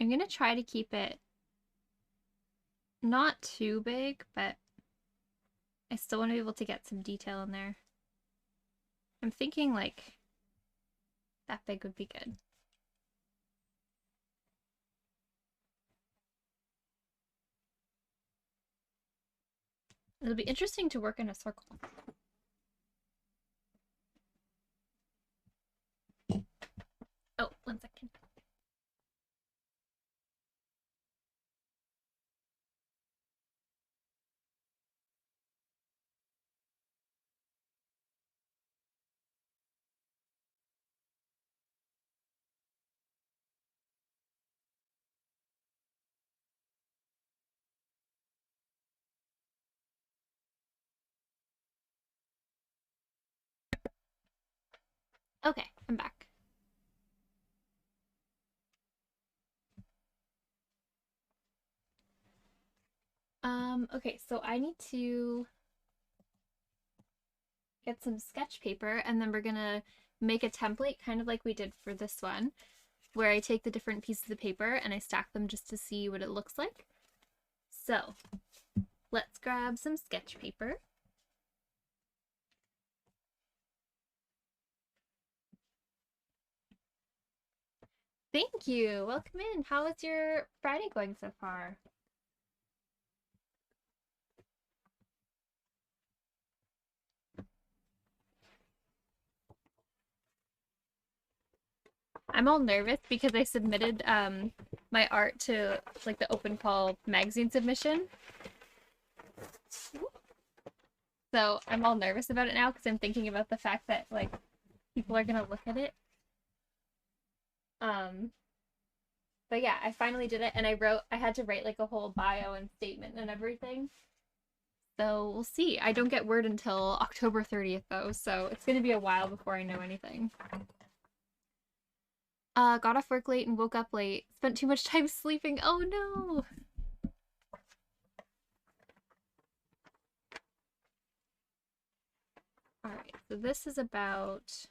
I'm gonna try to keep it not too big, but I still want to be able to get some detail in there. I'm thinking like that big would be good. It'll be interesting to work in a circle. Oh, 1 second. Okay, I'm back. Okay, so I need to get some sketch paper and then we're gonna make a template kind of like we did for this one, where I take the different pieces of paper and I stack them just to see what it looks like. So let's grab some sketch paper. Thank you. Welcome in. How is your Friday going so far? I'm all nervous because I submitted my art to like the open call magazine submission. So I'm all nervous about it now because I'm thinking about the fact that like people are gonna look at it. Um, but yeah, I finally did it and I had to write like a whole bio and statement and everything. So we'll see. I don't get word until October 30th though, so it's gonna be a while before I know anything. Got off work late and woke up late. Spent too much time sleeping. Oh no! Alright, so this is about...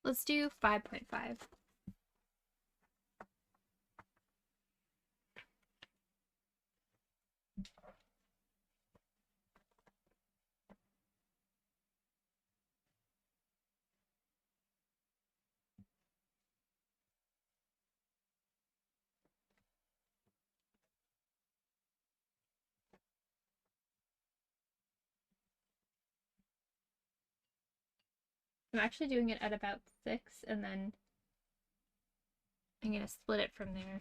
Let's do 5.5. I'm actually doing it at about 6 and then I'm gonna split it from there.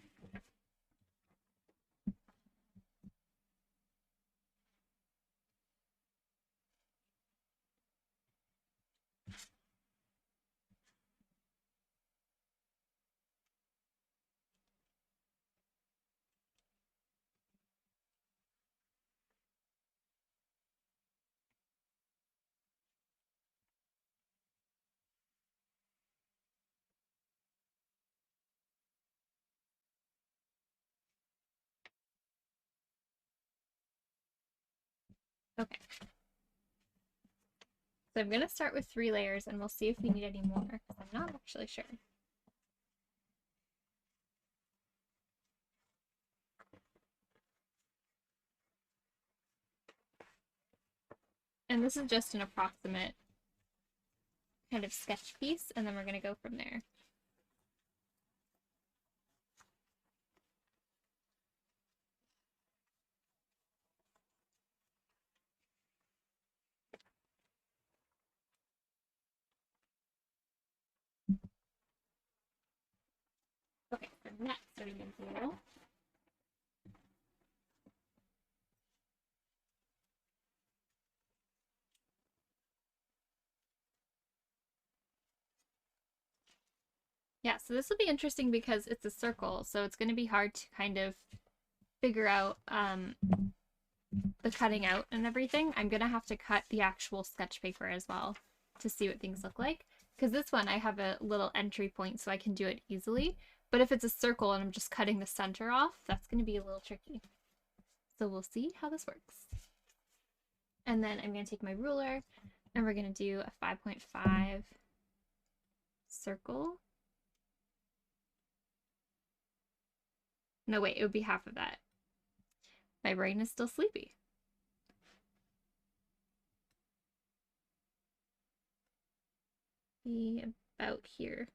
Okay. So I'm gonna start with 3 layers and we'll see if we need any more, because I'm not actually sure. And this is just an approximate kind of sketch piece, and then we're gonna go from there. Okay, so next what are we gonna do? Yeah, so this will be interesting because it's a circle, so it's going to be hard to kind of figure out the cutting out and everything. I'm going to have to cut the actual sketch paper as well to see what things look like. Because this one, I have a little entry point so I can do it easily. But if it's a circle and I'm just cutting the center off, that's going to be a little tricky. So we'll see how this works. And then I'm going to take my ruler and we're going to do a 5.5 circle. No, wait, it would be half of that. My brain is still sleepy. Be about here.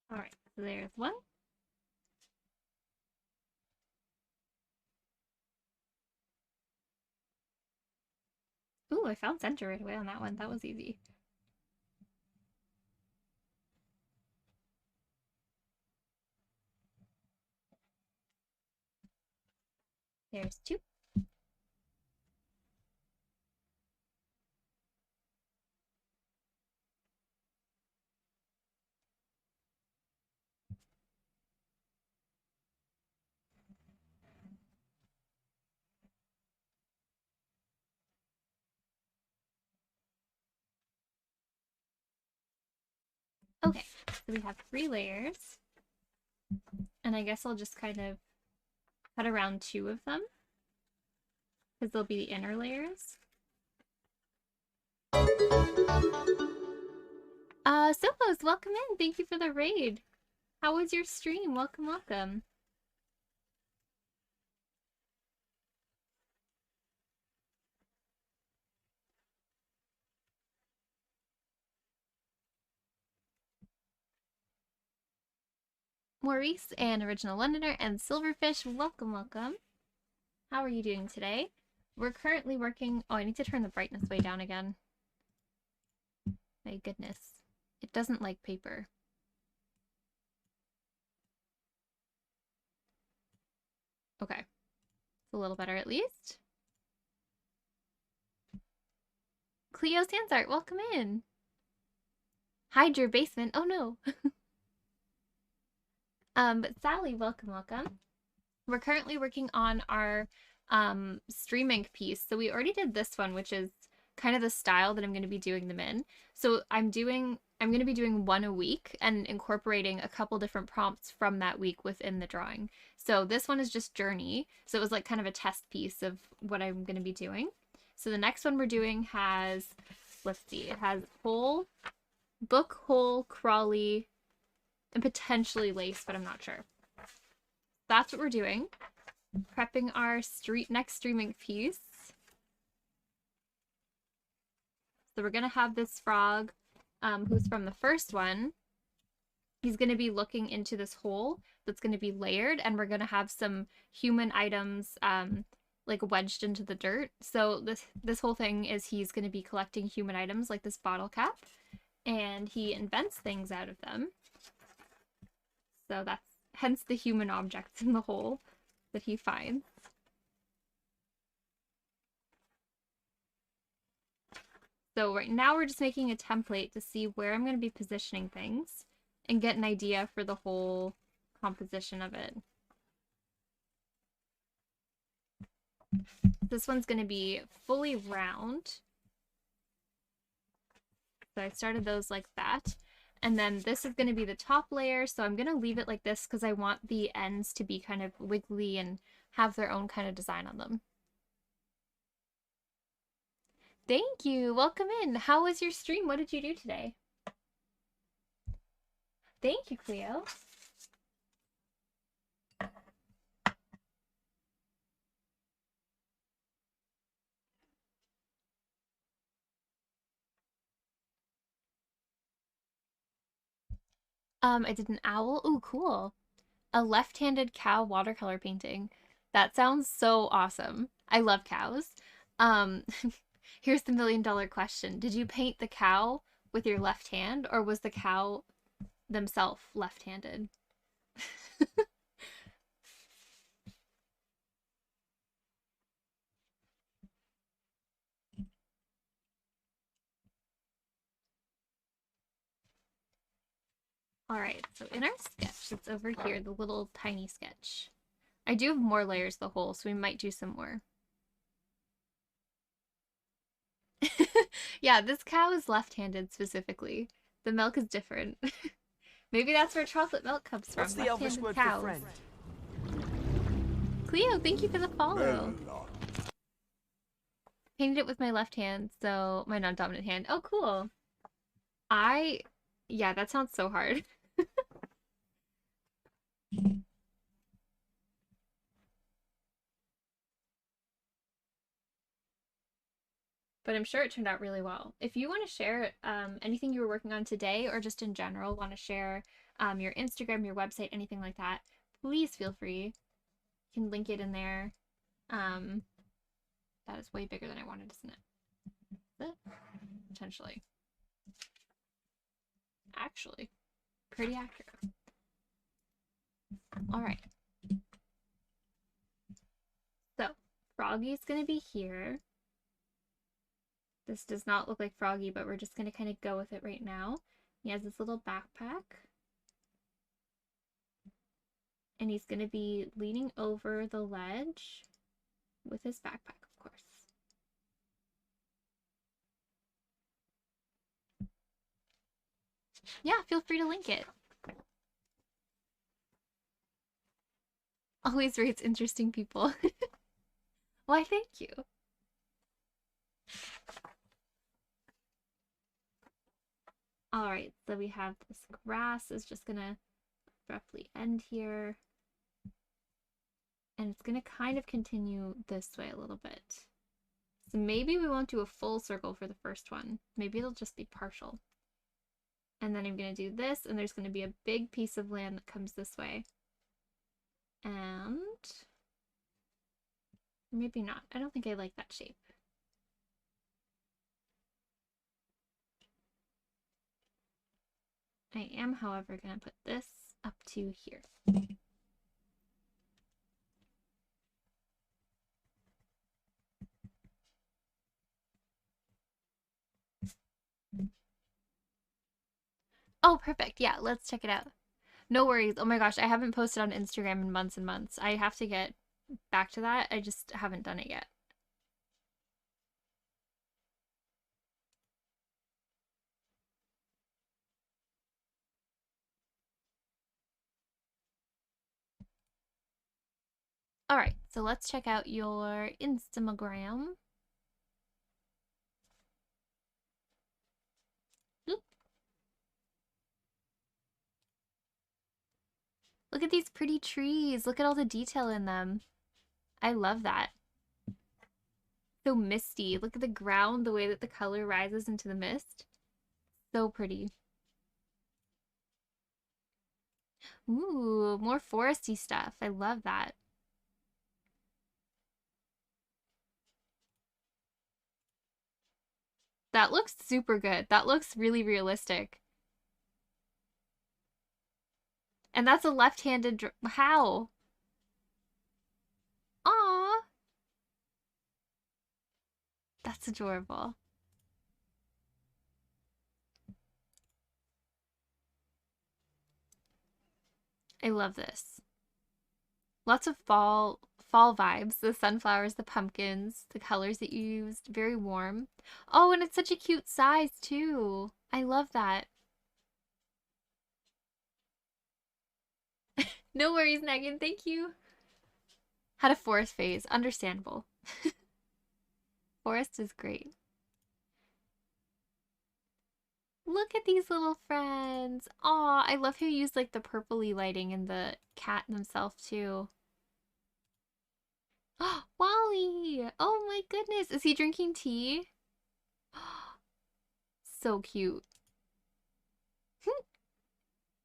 All right, so there's one. Ooh, I found center right away on that one. That was easy. There's two. Okay, so we have 3 layers. And I guess I'll just kind of cut around 2 of them because they'll be the inner layers. Sophos, welcome in. Thank you for the raid. How was your stream? Welcome, welcome. Maurice and Original Londoner and Silverfish, welcome, welcome. How are you doing today? We're currently working... Oh, I need to turn the brightness way down again. My goodness. It doesn't like paper. Okay. It's a little better at least. Cleo Sansart, welcome in. Hide your basement. Oh no. But Sally, welcome, welcome. We're currently working on our stream ink piece. So we already did this one, which is kind of the style that I'm going to be doing them in. So I'm going to be doing one a week and incorporating a couple different prompts from that week within the drawing. So this one is just journey. So it was like kind of a test piece of what I'm going to be doing. So the next one we're doing has, let's see, it has hole, book, hole, crawly, and potentially lace, but I'm not sure. That's what we're doing. Prepping our next streaming piece. So we're going to have this frog who's from the first one. He's going to be looking into this hole that's going to be layered, and we're going to have some human items like wedged into the dirt. So this whole thing is he's going to be collecting human items like this bottle cap, and he invents things out of them. So that's hence the human objects in the hole that he finds. So right now we're just making a template to see where I'm going to be positioning things and get an idea for the whole composition of it. This one's going to be fully round. So I started those like that. And then this is going to be the top layer, so I'm going to leave it like this because I want the ends to be kind of wiggly and have their own kind of design on them. Thank you! Welcome in! How was your stream? What did you do today? Thank you, Cleo. I did an owl. Ooh, cool. A left-handed cow watercolor painting. That sounds so awesome. I love cows. Um, here's the $1,000,000 question. Did you paint the cow with your left hand, or was the cow themselves left-handed? Alright, so in our sketch that's over here, the little tiny sketch, I do have more layers of the hole, so we might do some more. Yeah, this cow is left-handed specifically. The milk is different. Maybe that's where chocolate milk comes from. What's the Elvish word for friend? Cleo, thank you for the follow. Painted it with my left hand, so my non-dominant hand. Oh, cool. Yeah, that sounds so hard. But I'm sure it turned out really well. If you want to share anything you were working on today or just in general want to share your Instagram, your website, anything like that, please feel free. You can link it in there. That is way bigger than I wanted, isn't it? Potentially. Actually, pretty accurate. All right. So, Froggy's going to be here. This does not look like Froggy, but we're just going to kind of go with it right now. He has this little backpack. And he's going to be leaning over the ledge with his backpack, of course. Yeah, feel free to link it. Always rates interesting people. Why, thank you. Alright, so we have this grass is just gonna roughly end here. And it's gonna kind of continue this way a little bit. So maybe we won't do a full circle for the first one. Maybe it'll just be partial. And then I'm gonna do this, and there's gonna be a big piece of land that comes this way. And maybe not. I don't think I like that shape. I am, however, going to put this up to here. Oh, perfect. Yeah, let's check it out. No worries. Oh my gosh, I haven't posted on Instagram in months and months. I have to get back to that. I just haven't done it yet. All right, so let's check out your Instagram. Oop. Look at these pretty trees. Look at all the detail in them. I love that. So misty. Look at the ground, the way that the color rises into the mist. So pretty. Ooh, more foresty stuff. I love that. That looks super good. That looks really realistic. And that's a left-handed how? Aw. That's adorable. I love this. Lots of fall vibes. The sunflowers, the pumpkins, the colors that you used. Very warm. Oh, and it's such a cute size too. I love that. No worries, Megan. Thank you. Had a forest phase. Understandable. Forest is great. Look at these little friends. Aw, I love how you use like the purpley lighting and the cat themselves too. Wally! Oh my goodness. Is he drinking tea? So cute.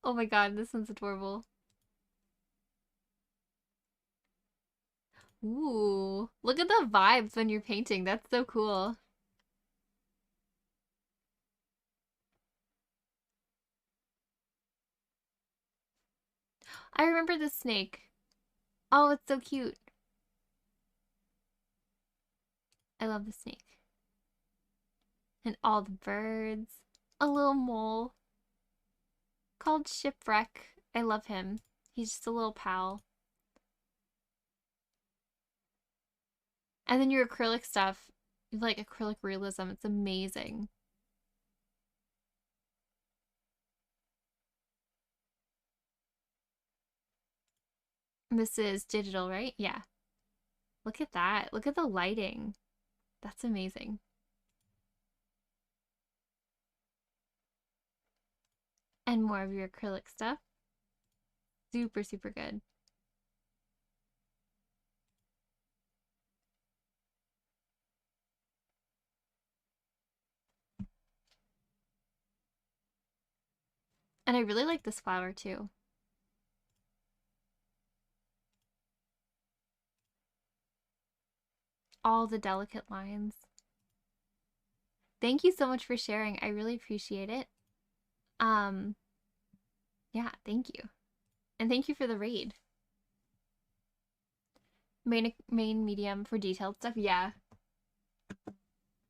Oh my god, this one's adorable. Ooh, look at the vibes when you're painting. That's so cool. I remember the snake. Oh, it's so cute. I love the snake. And all the birds. A little mole. called Shipwreck. I love him. He's just a little pal. And then your acrylic stuff, like acrylic realism, it's amazing. This is digital, right? Yeah. Look at that. Look at the lighting. That's amazing. And more of your acrylic stuff. Super, super good. And I really like this flower too. All the delicate lines. Thank you so much for sharing. I really appreciate it. Yeah, thank you. And thank you for the raid. Main medium for detailed stuff. Yeah.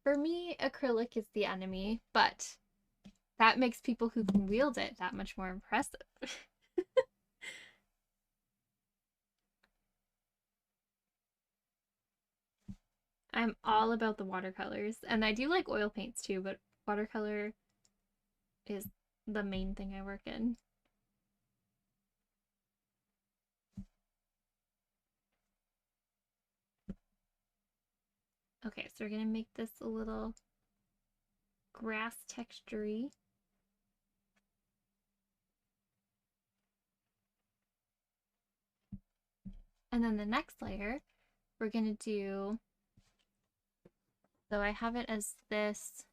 For me, acrylic is the enemy, but that makes people who can wield it that much more impressive. I'm all about the watercolors, and I do like oil paints too, but watercolor is the main thing I work in. Okay, so we're gonna make this a little grass texture-y. And then the next layer, we're gonna do, so I have it as this,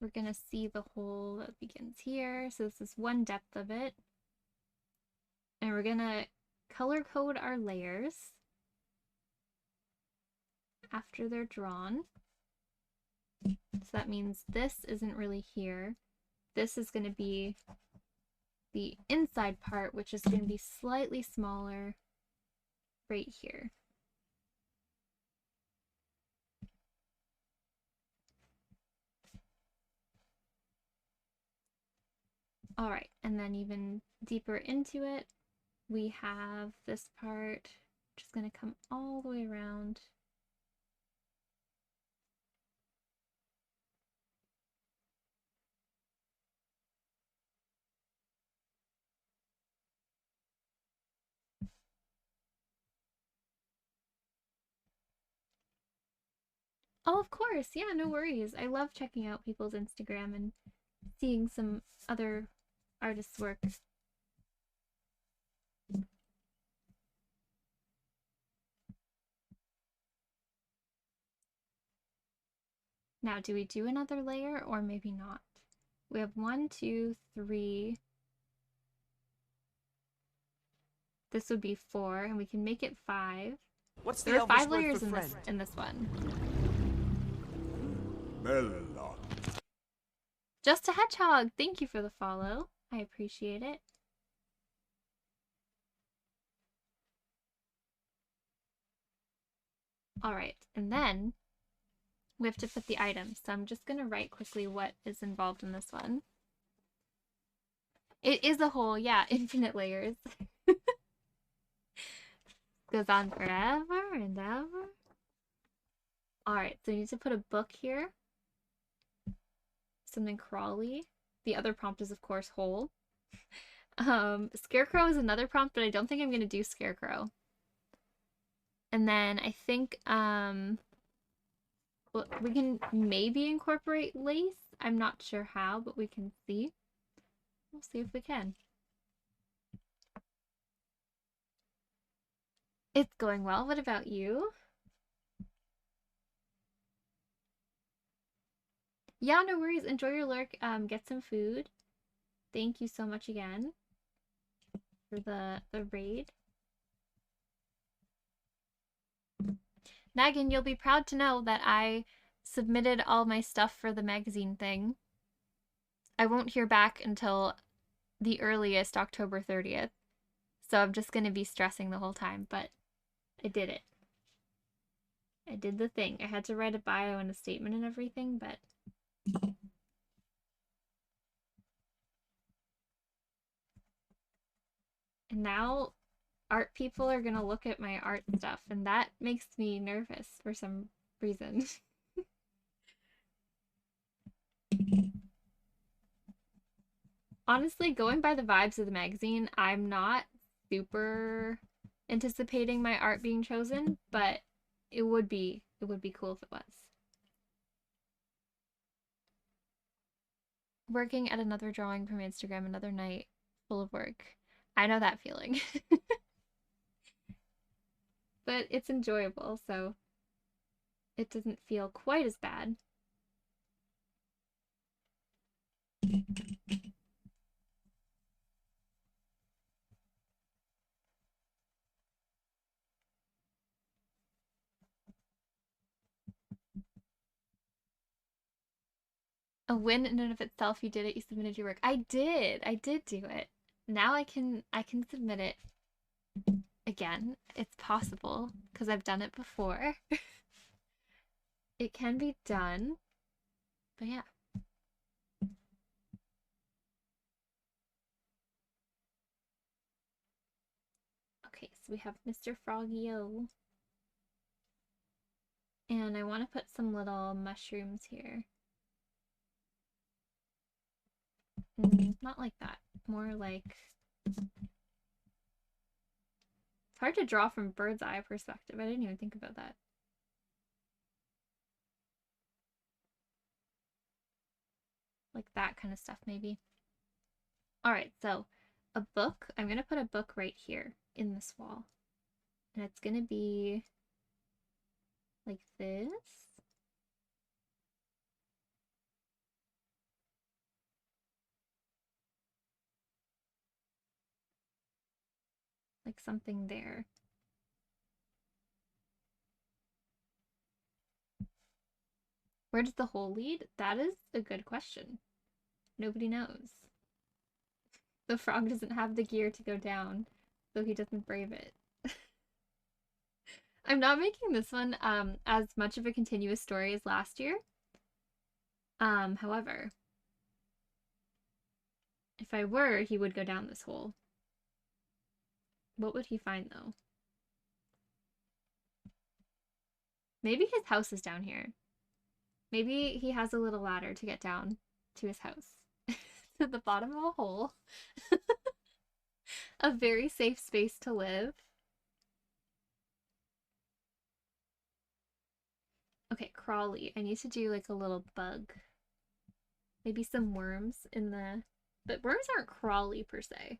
we're gonna see the hole that begins here. So this is one depth of it. And we're gonna color code our layers after they're drawn. So that means this isn't really here. This is gonna be the inside part, which is gonna be slightly smaller right here. All right, and then even deeper into it, we have this part, which is going to come all the way around. Oh, of course. Yeah, no worries. I love checking out people's Instagram and seeing some other artists' work. Now, do we do another layer or maybe not? We have 1, 2, 3. This would be 4, and we can make it 5. What's There are 5 layers in this one. Melon. Just a hedgehog. Thank you for the follow. I appreciate it. All right, and then we have to put the items. So I'm just going to write quickly what is involved in this one. It is a whole, yeah, infinite layers. Goes on forever and ever. All right, so you need to put a book here. Something crawly. The other prompt is, of course, hole. Scarecrow is another prompt, but I don't think I'm going to do Scarecrow. And then I think we can maybe incorporate lace. I'm not sure how, but we can see. We'll see if we can. It's going well. What about you? Yeah, no worries. Enjoy your lurk. Get some food. Thank you so much again for the raid. Nagan, you'll be proud to know that I submitted all my stuff for the magazine thing. I won't hear back until the earliest October 30th. So I'm just going to be stressing the whole time, but I did it. I did the thing. I had to write a bio and a statement and everything, but And now art people are gonna look at my art stuff, and that makes me nervous for some reason. Honestly, going by the vibes of the magazine, I'm not super anticipating my art being chosen, but it would be cool if it was. Working at another drawing from Instagram, another night full of work. I know that feeling. But it's enjoyable, so it doesn't feel quite as bad. A win in and of itself. You did it. You submitted your work. I did do it. Now I can submit it again. It's possible because I've done it before. It can be done. But yeah. Okay, so we have Mr. Froggy-O. And I want to put some little mushrooms here. Not like that. More like... It's hard to draw from bird's eye perspective. I didn't even think about that. Like that kind of stuff, maybe. Alright, so a book. I'm going to put a book right here in this wall. And it's going to be like this. Like something there. Where does the hole lead? That is a good question. Nobody knows. The frog doesn't have the gear to go down, so he doesn't brave it. I'm not making this one as much of a continuous story as last year. However, if I were, he would go down this hole. What would he find though? Maybe his house is down here. Maybe he has a little ladder to get down to his house. To the bottom of a hole. A very safe space to live. Okay, crawly. I need to do like a little bug. Maybe some worms in the... But worms aren't crawly per se.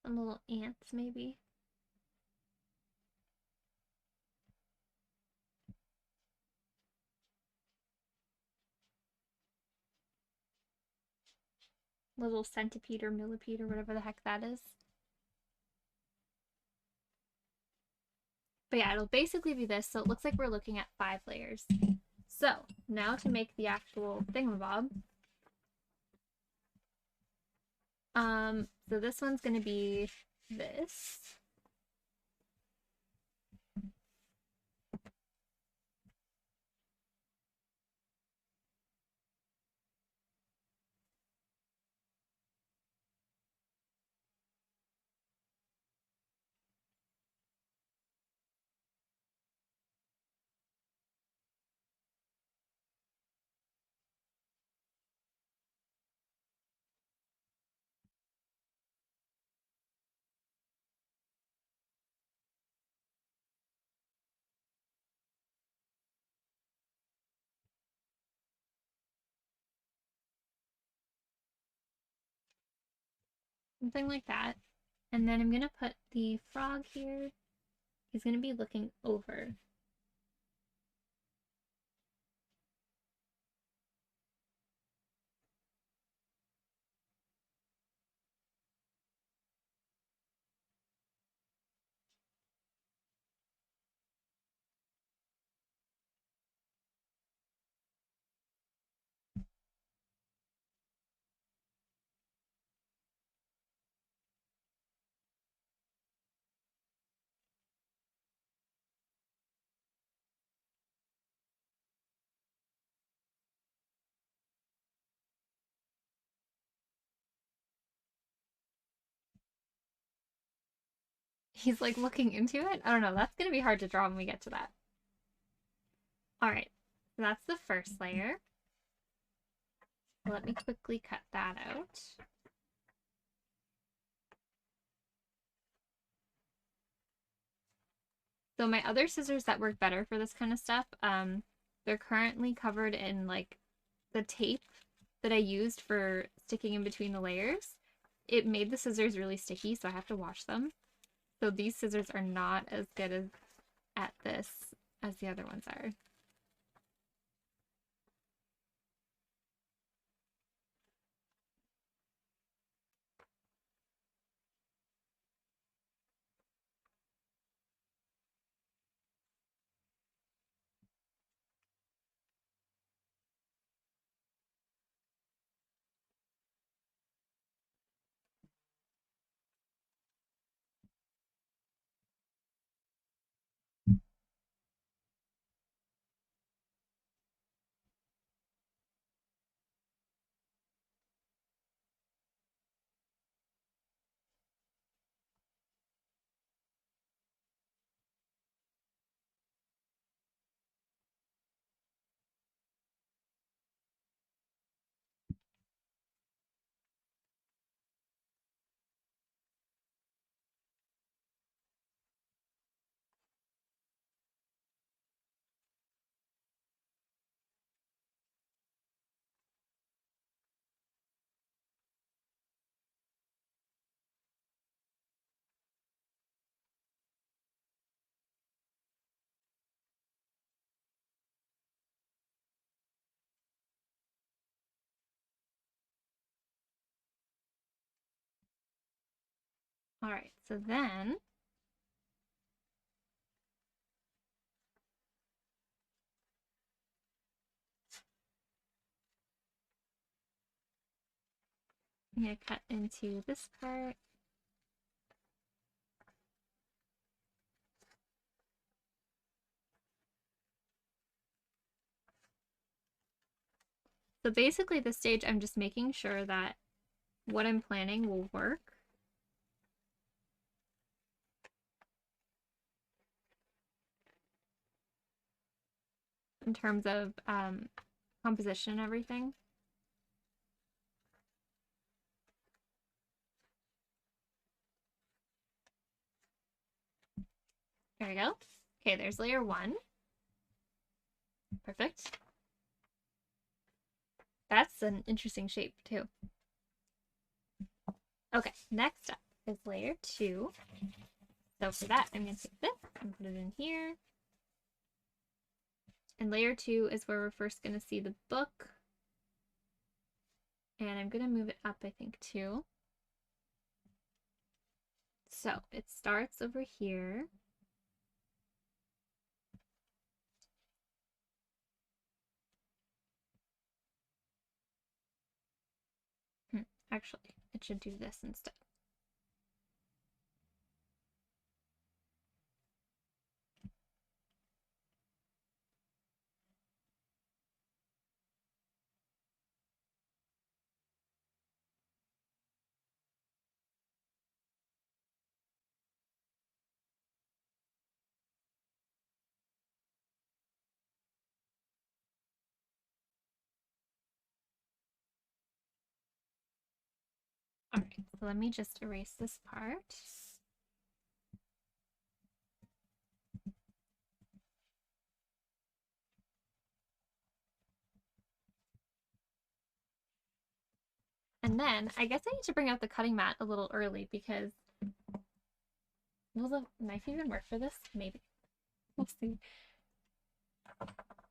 Some little ants maybe. Little centipede or millipede or whatever the heck that is. But yeah, it'll basically be this. So it looks like we're looking at 5 layers. So now to make the actual thingamabob. So this one's gonna be this. Something like that. And then I'm gonna put the frog here. He's gonna be looking over. He's like looking into it. I don't know. That's gonna be hard to draw when we get to that. All right, so that's the first layer. Let me quickly cut that out. So my other scissors that work better for this kind of stuff, they're currently covered in like the tape that I used for sticking in between the layers. It made the scissors really sticky, so I have to wash them. So these scissors are not as good at this as the other ones are. All right, so then I'm gonna cut into this part. So basically this stage, I'm just making sure that what I'm planning will work. In terms of composition and everything. There we go. Okay, there's layer one. Perfect. That's an interesting shape too. Okay, next up is layer two. So for that, I'm going to take this and put it in here. And layer two is where we're first going to see the book. And I'm going to move it up, I think, too. So it starts over here. Actually, it should do this instead. All right, so let me just erase this part. And then I guess I need to bring out the cutting mat a little early because will the knife even work for this? Maybe. We'll see.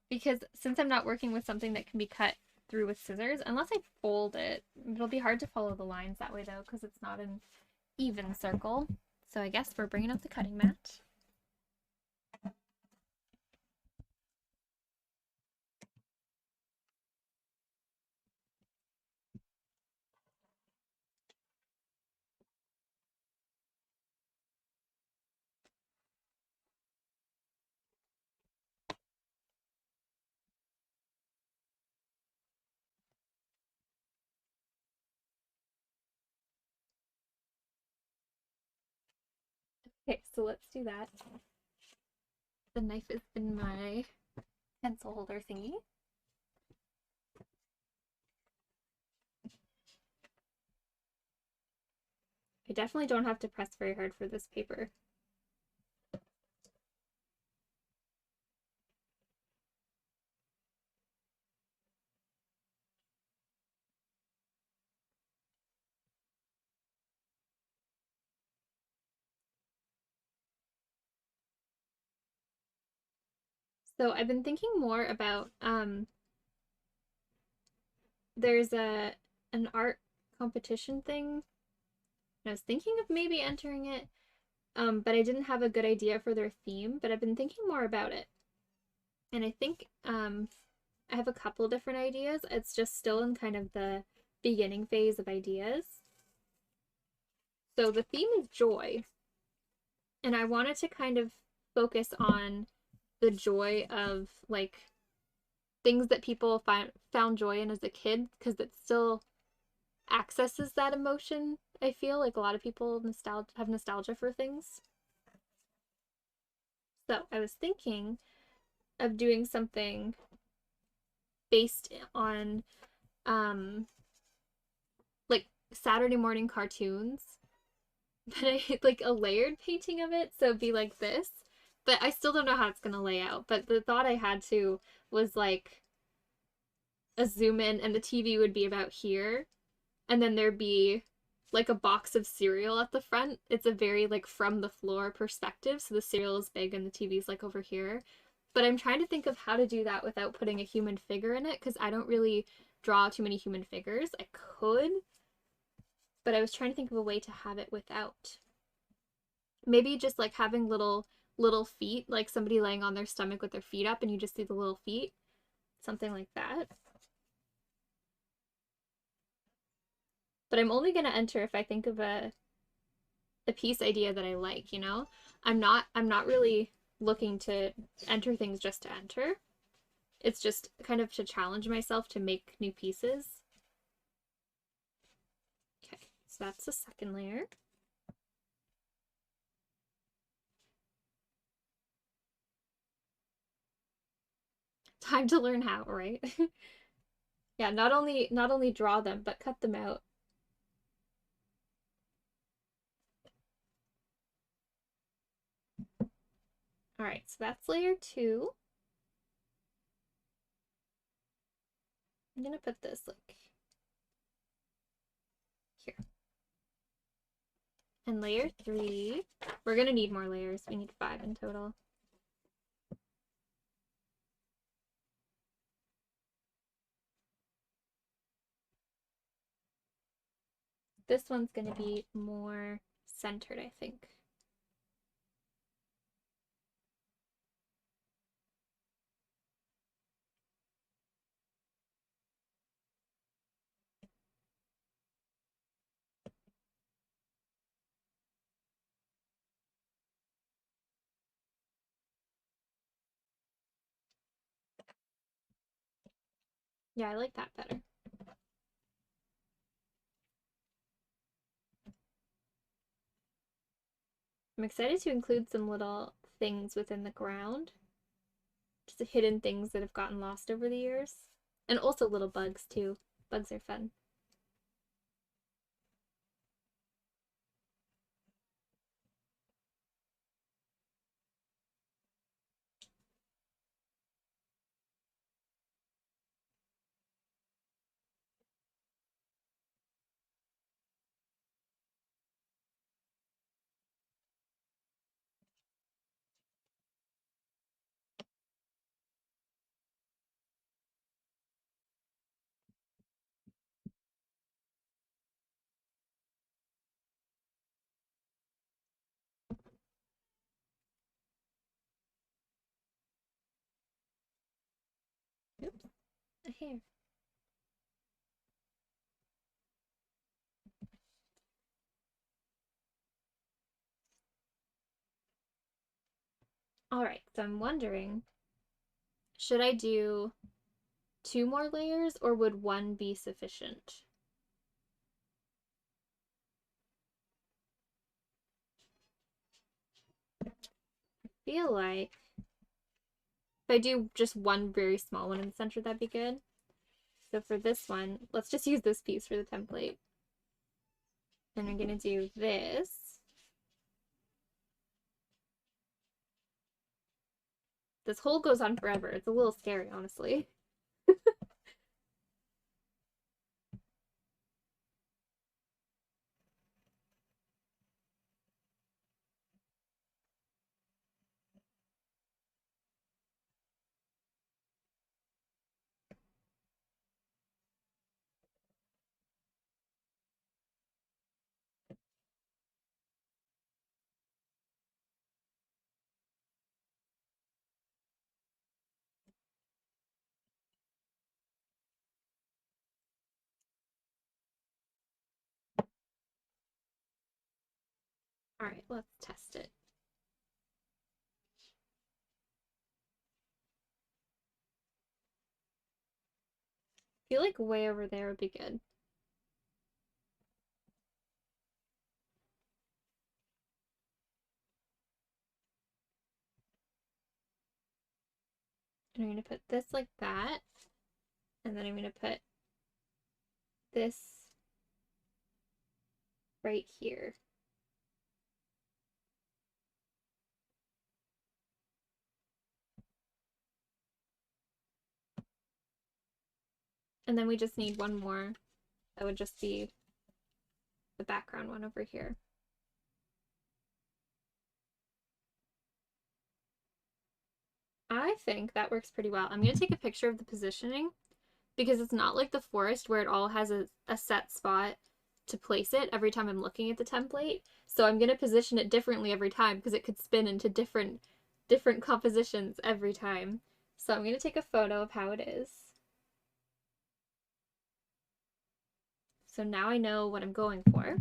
Because since I'm not working with something that can be cut through with scissors, unless I fold it, it'll be hard to follow the lines that way though because it's not an even circle. So I guess we're bringing out the cutting mat. Okay, so let's do that. The knife is in my pencil holder thingy. I definitely don't have to press very hard for this paper. So I've been thinking more about there's an art competition thing. I was thinking of maybe entering it, but I didn't have a good idea for their theme, but I've been thinking more about it. And I think I have a couple different ideas. It's just still in kind of the beginning phase of ideas. So the theme is joy. And I wanted to kind of focus on the joy of like things that people found joy in as a kid because it still accesses that emotion. I feel like a lot of people have nostalgia for things. So I was thinking of doing something based on like Saturday morning cartoons, but I like a layered painting of it, so it'd be like this. But I still don't know how it's gonna lay out. But the thought I had to was like a zoom in and the TV would be about here, and then there'd be like a box of cereal at the front. It's a very like from the floor perspective, so the cereal is big and the TV's like over here. But I'm trying to think of how to do that without putting a human figure in it because I don't really draw too many human figures. I could, but I was trying to think of a way to have it without. Maybe just like having little feet, like somebody laying on their stomach with their feet up and you just see the little feet. Something like that. But I'm only gonna enter if I think of a piece idea that I like, you know? I'm not really looking to enter things just to enter. It's just kind of to challenge myself to make new pieces. Okay, so that's the second layer. Time to learn how, right? Yeah, not only draw them, but cut them out. All right, so that's layer 2. I'm gonna put this like here. And layer 3, we're gonna need more layers. We need 5 in total. This one's gonna be more centered, I think. Yeah, I like that better. I'm excited to include some little things within the ground. Just hidden things that have gotten lost over the years. And also little bugs too. Bugs are fun. Oops, a hair. Alright, so I'm wondering, should I do 2 more layers or would 1 be sufficient? feel like if I do just one very small one in the center, that'd be good. So for this one, let's just use this piece for the template. And I'm gonna do this. This hole goes on forever. It's a little scary, honestly. All right, let's test it. I feel like way over there would be good. And I'm going to put this like that. And then I'm going to put this right here. And then we just need one more. That would just be the background one over here. I think that works pretty well. I'm going to take a picture of the positioning because it's not like the forest where it all has a set spot to place it every time I'm looking at the template. So I'm going to position it differently every time because it could spin into different compositions every time. So I'm going to take a photo of how it is. So now I know what I'm going for.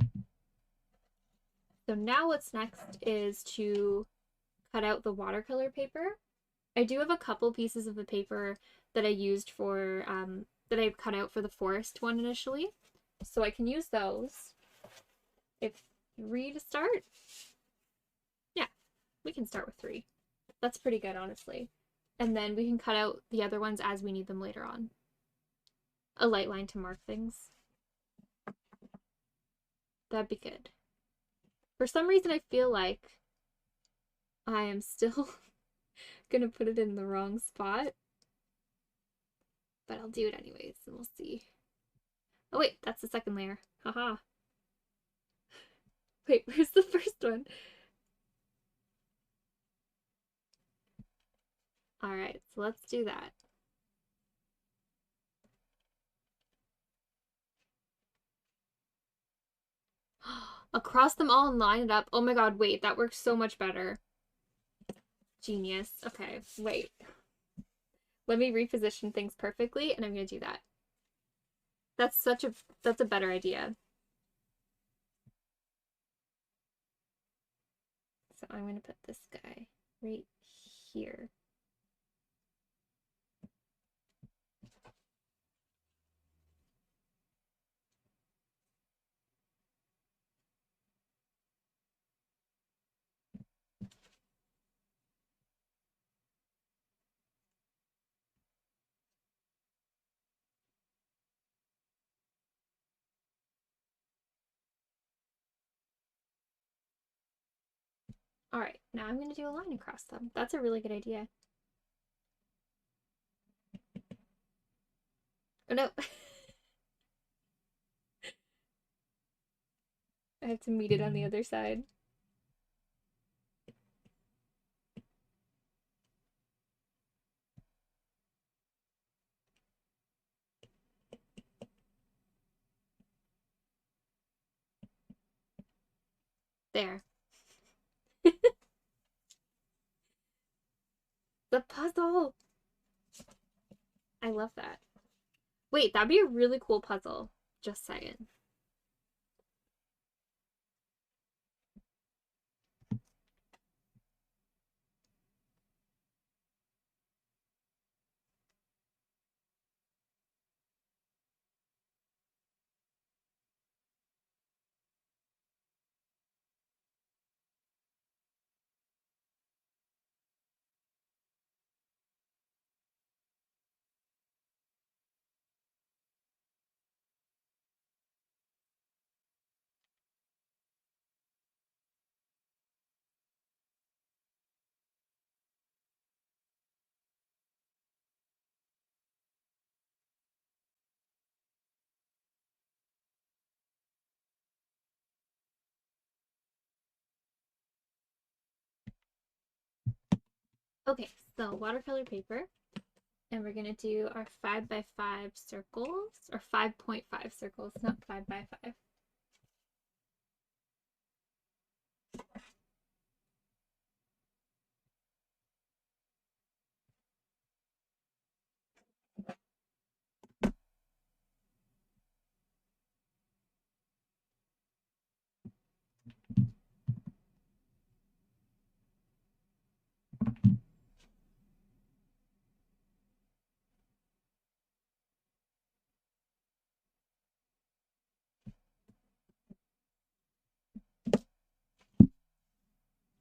So now what's next is to cut out the watercolor paper. I do have a couple pieces of the paper that I used for, that I cut out for the forest one initially. So I can use those. If 3 to start? Yeah, we can start with 3. That's pretty good, honestly. And then we can cut out the other ones as we need them later on. A light line to mark things. That'd be good. For some reason, I feel like I am still gonna put it in the wrong spot. But I'll do it anyways, and we'll see. Oh wait, that's the second layer. Haha. Wait, where's the first one? Alright, so let's do that. Across them all and line it up. Oh my god, wait, that works so much better. Genius. Okay, wait. Let me reposition things perfectly, and I'm gonna do that. That's a better idea. So I'm gonna put this guy right here. Alright, now I'm gonna do a line across them. That's a really good idea. Oh no. I have to meet it on the other side. There. The puzzle! I love that. Wait, that'd be a really cool puzzle. Just saying. Okay, so watercolor paper, and we're gonna do our 5x5 circles, or 5.5 circles, not 5x5.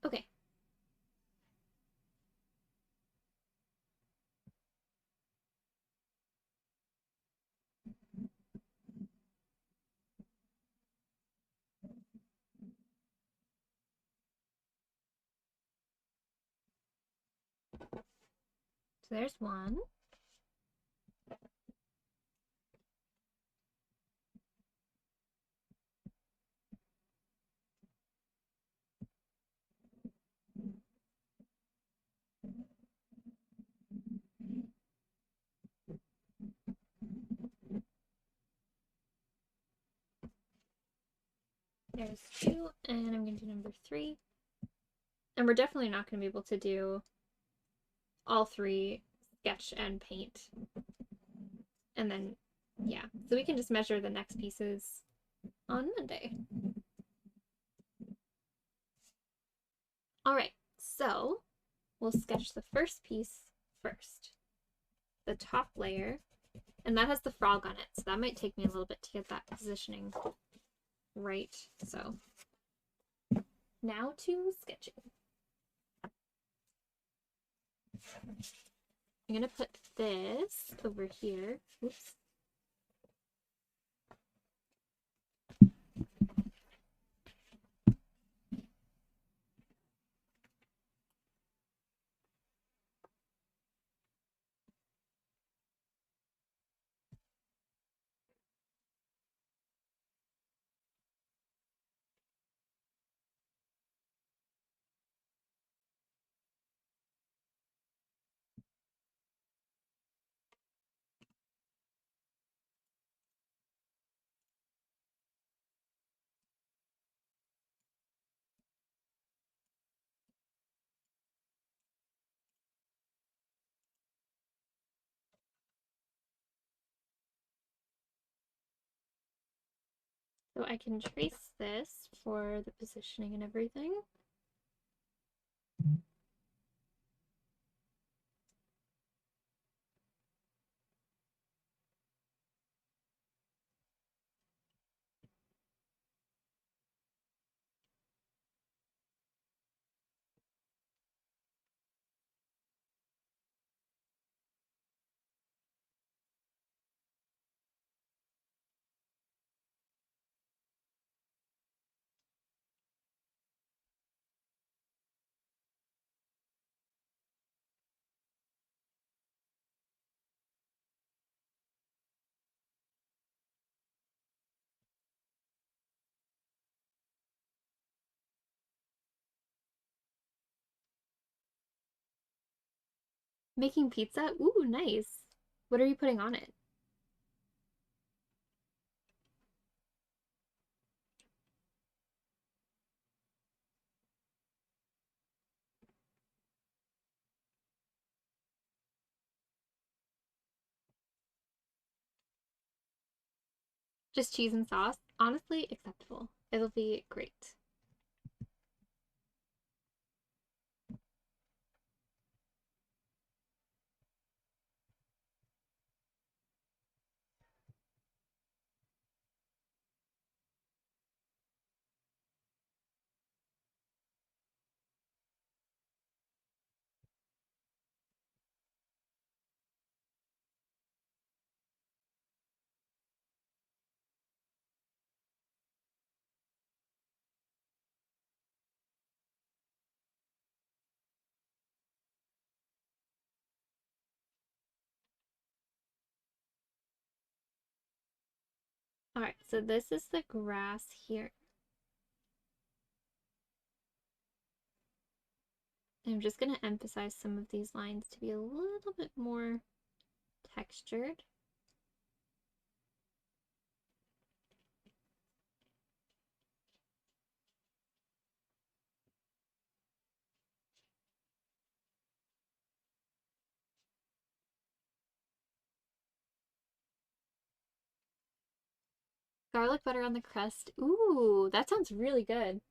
Okay. So there's one. There's two, and I'm going to do number three. And we're definitely not going to be able to do all three sketch and paint. And then, yeah. So we can just measure the next pieces on Monday. All right, so we'll sketch the first piece first. The top layer, and that has the frog on it, so that might take me a little bit to get that positioning right. So now to sketching. I'm gonna put this over here. Oops. So I can trace this for the positioning and everything. Making pizza? Ooh, nice. What are you putting on it? Just cheese and sauce? Honestly, acceptable. It'll be great. All right, so this is the grass here. I'm just going to emphasize some of these lines to be a little bit more textured. Garlic butter on the crust. Ooh, that sounds really good.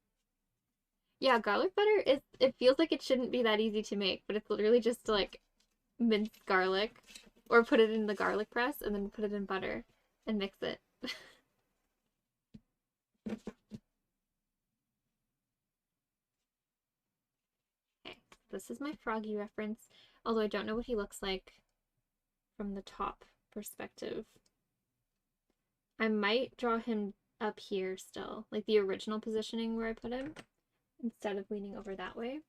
Yeah, garlic butter is, it feels like it shouldn't be that easy to make, but it's literally just like mince garlic or put it in the garlic press and then put it in butter and mix it. Okay, this is my Froggy reference, although I don't know what he looks like from the top perspective. I might draw him up here still, like the original positioning where I put him, instead of leaning over that way.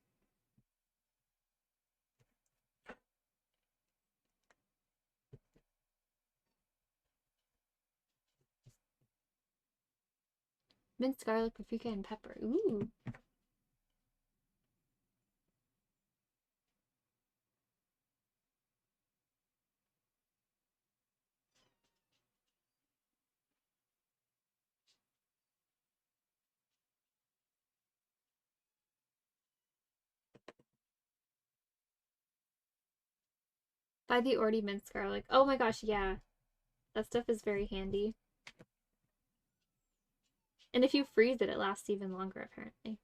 Minced garlic, paprika, and pepper. Ooh. Buy the already minced garlic. Oh my gosh, yeah. That stuff is very handy. And if you freeze it, it lasts even longer, apparently.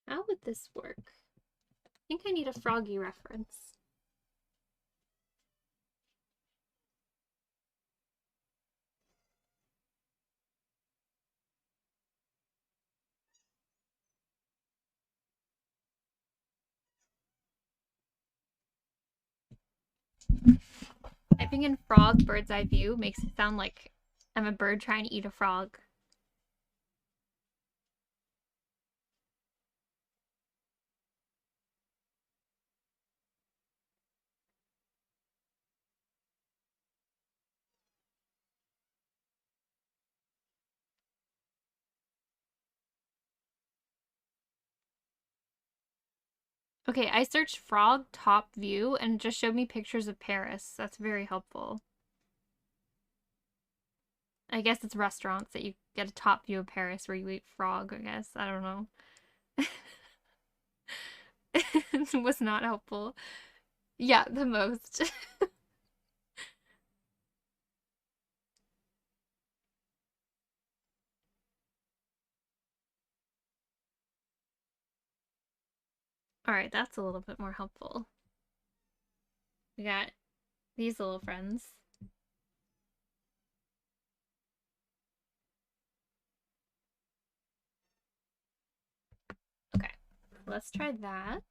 How would this work? I think I need a Froggy reference. Typing in frog bird's eye view makes it sound like I'm a bird trying to eat a frog. Okay, I searched frog top view and it just showed me pictures of Paris. That's very helpful. I guess it's restaurants that you get a top view of Paris where you eat frog, I guess. I don't know. It was not helpful. Yeah, the most. Alright, that's a little bit more helpful. We got these little friends. Okay, let's try that.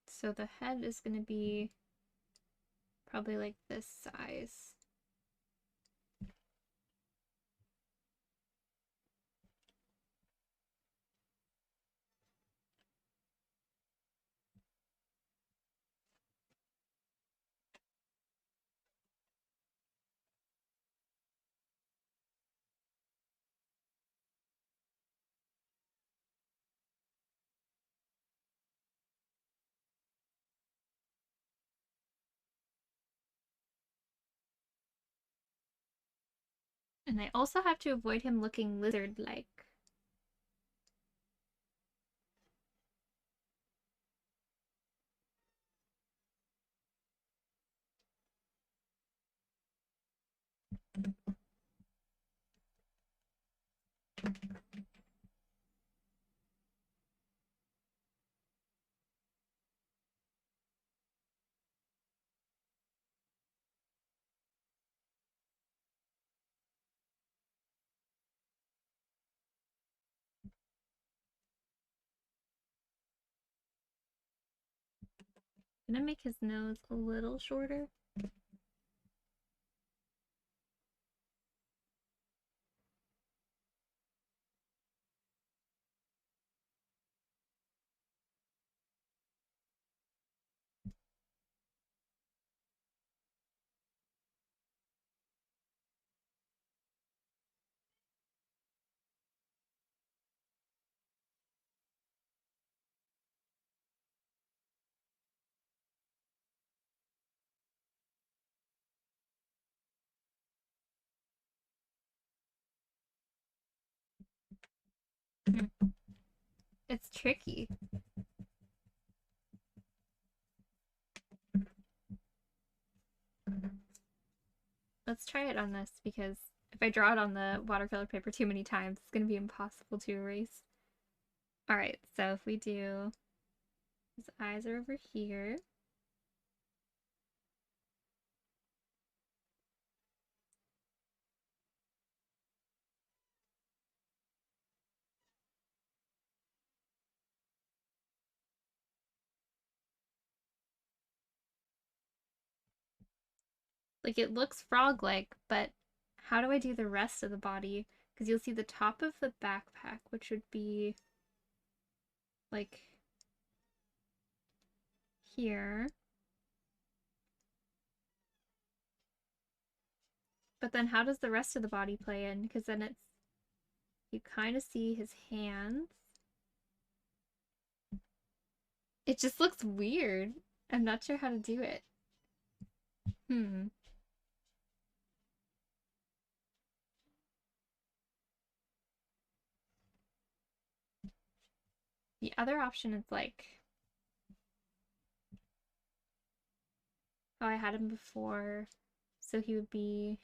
So the head is going to be probably like this size. And I also have to avoid him looking lizard-like. I'm gonna make his nose a little shorter. It's tricky. Let's try it on this because if I draw it on the watercolor paper too many times, it's going to be impossible to erase. Alright, so if we do, his eyes are over here. Like it looks frog-like, but how do I do the rest of the body? Because you'll see the top of the backpack, which would be like here. But then how does the rest of the body play in? Because then it's, you kind of see his hands. It just looks weird. I'm not sure how to do it. The other option is like how I had him before. So he would be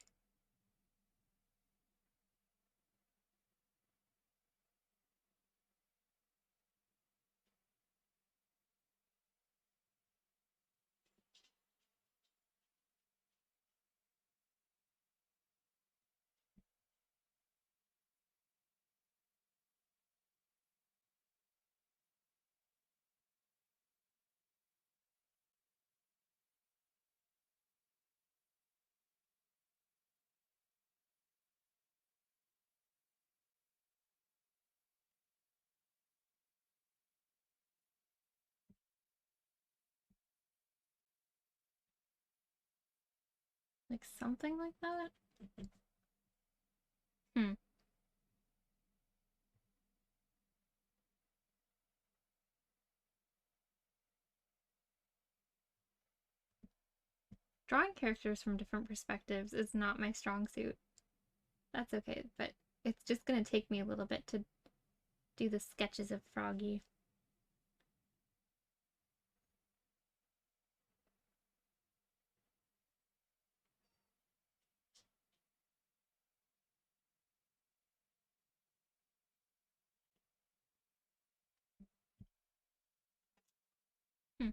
like something like that. Hmm. Drawing characters from different perspectives is not my strong suit. That's okay, but it's just gonna take me a little bit to do the sketches of Froggy. Hmm.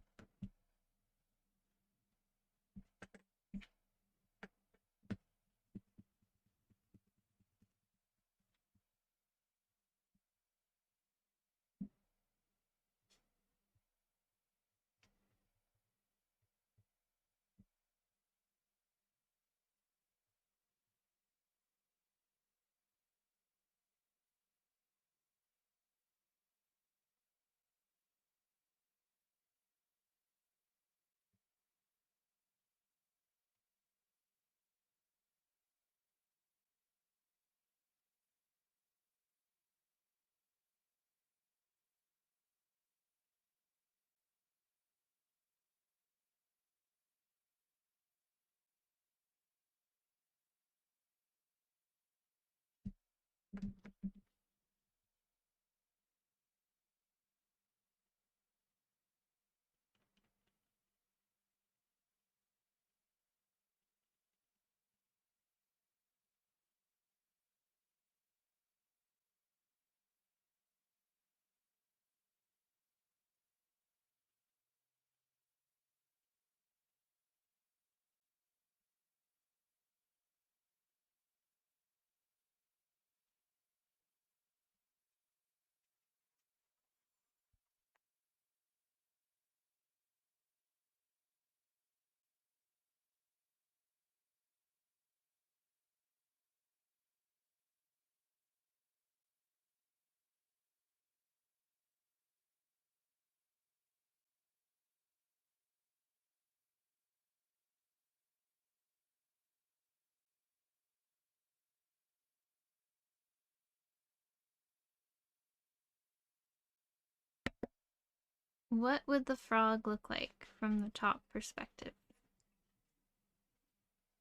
What would the frog look like from the top perspective?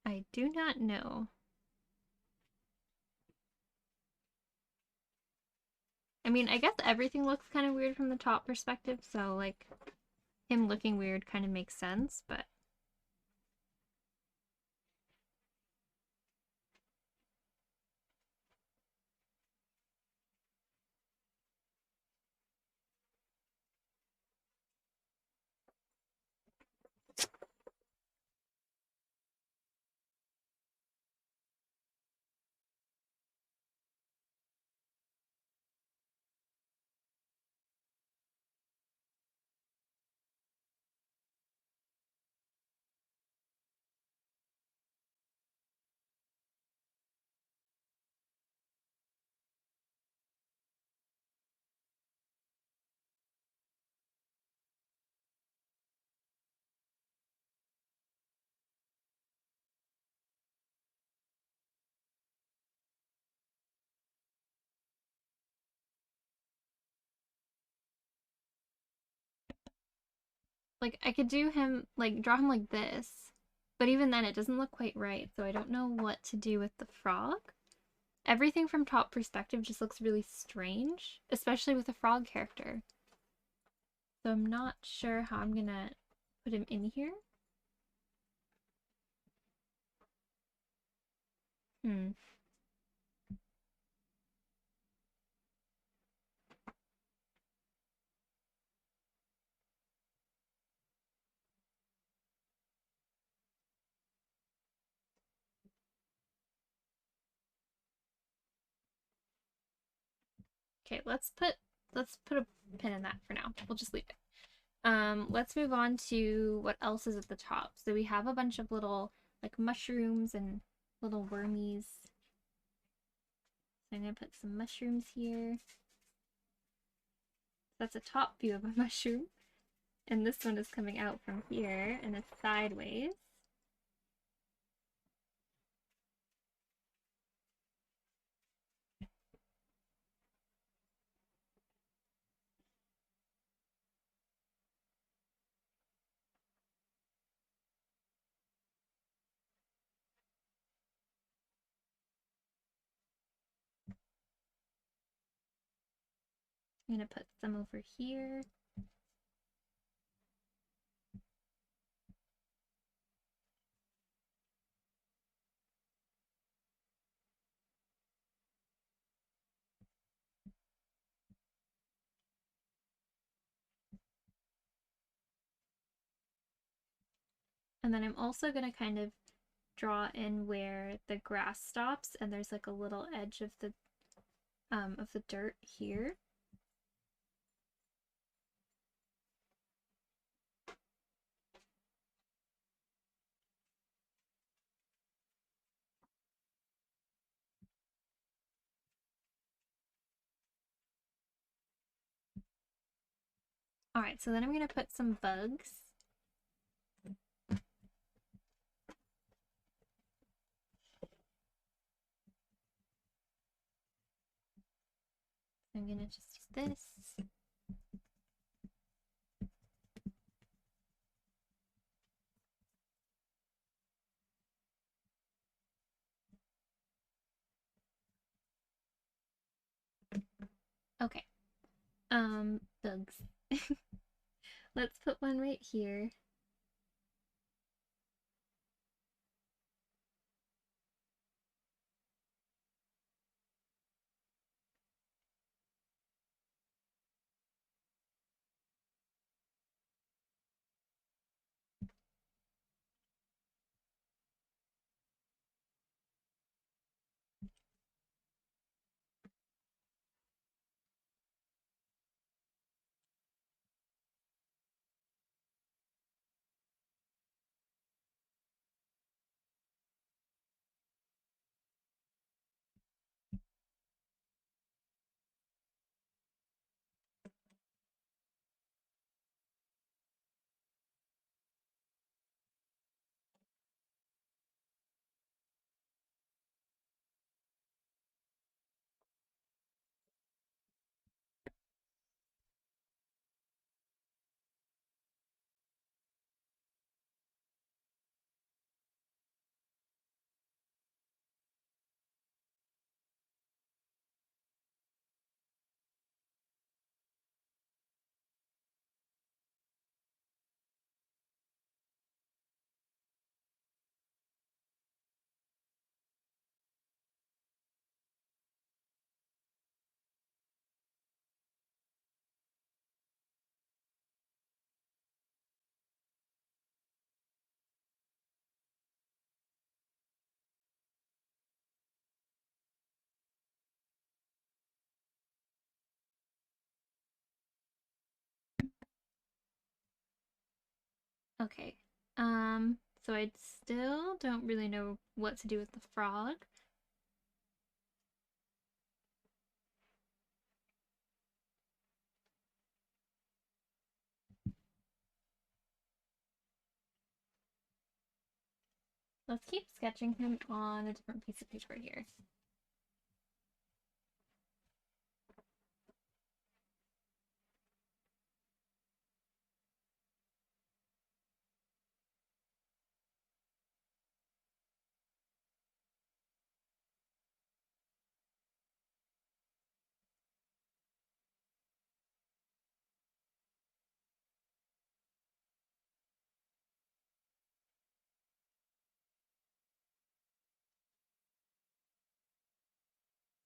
I do not know. I mean, I guess everything looks kind of weird from the top perspective, so like him looking weird kind of makes sense, but like I could do him like draw him like this, but even then it doesn't look quite right, so I don't know what to do with the frog. Everything from top perspective just looks really strange, especially with a frog character. So I'm not sure how I'm gonna put him in here. Hmm. Okay, let's put a pin in that for now. We'll just leave it. Let's move on to what else is at the top. So we have a bunch of little like mushrooms and little wormies. So I'm gonna put some mushrooms here. That's a top view of a mushroom. And this one is coming out from here and it's sideways. I'm gonna put some over here. And then I'm also gonna kind of draw in where the grass stops and there's like a little edge of the dirt here. Alright, so then I'm gonna put some bugs. I'm gonna just use this. Okay. Bugs. Let's put one right here. Okay. So I still don't really know what to do with the frog. Let's keep sketching him on a different piece of paper here.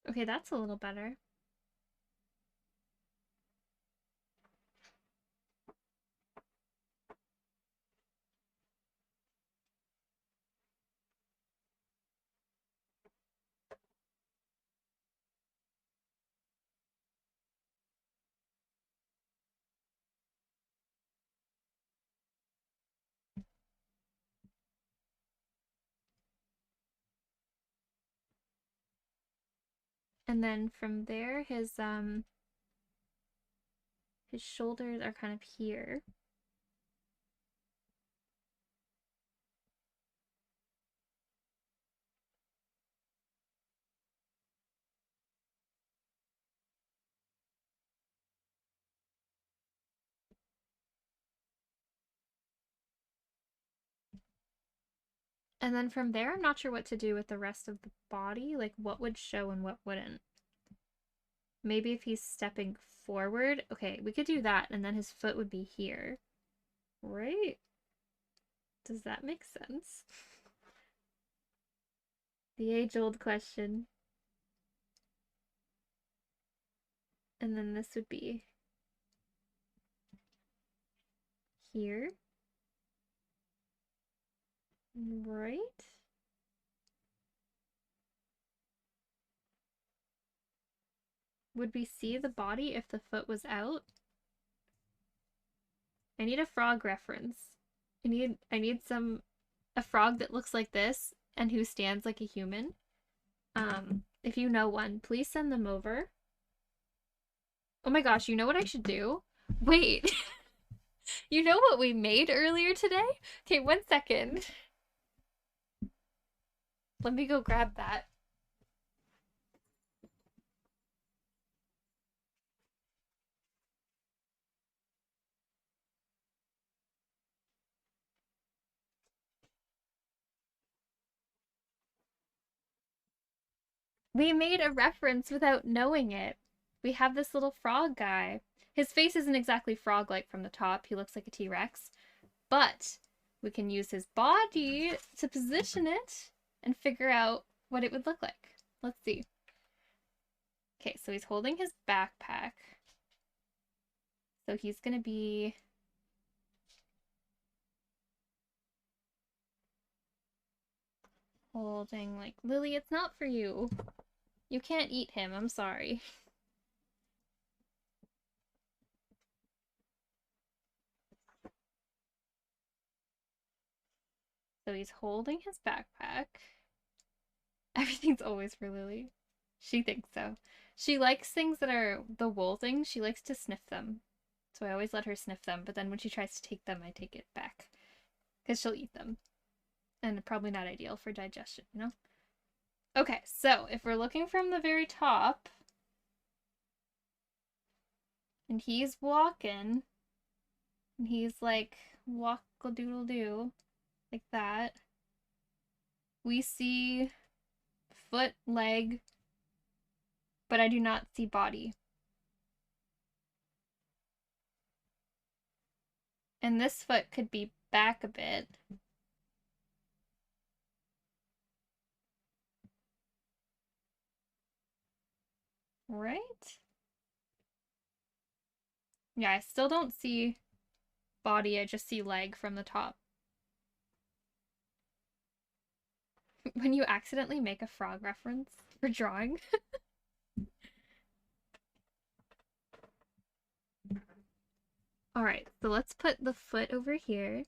Okay, that's a little better. And then from there, his shoulders are kind of here. And then from there, I'm not sure what to do with the rest of the body, like what would show and what wouldn't. Maybe if he's stepping forward, okay, we could do that, and then his foot would be here, right? Does that make sense? The age-old question. And then this would be here, right? Would we see the body if the foot was out? I need a frog reference. I need a frog that looks like this and who stands like a human. If you know one, please send them over. Oh my gosh, you know what I should do? Wait. You know what we made earlier today? Okay, 1 second. Let me go grab that. We made a reference without knowing it. We have this little frog guy. His face isn't exactly frog-like from the top. He looks like a T-Rex. But we can use his body to position it and figure out what it would look like. Let's see. Okay, so he's holding his backpack. So he's gonna be holding like, Lily, it's not for you. You can't eat him, I'm sorry. So he's holding his backpack. Everything's always for Lily. She thinks so. She likes things that are the wool things. She likes to sniff them. So I always let her sniff them, but then when she tries to take them, I take it back. Because she'll eat them. And probably not ideal for digestion, you know? Okay, so if we're looking from the very top, and he's walking, and he's like, walk-a-doodle-doo, like that, we see foot, leg, but I do not see body. And this foot could be back a bit. Right? Yeah, I still don't see body, I just see leg from the top. When you accidentally make a frog reference for drawing. Alright, so let's put the foot over here.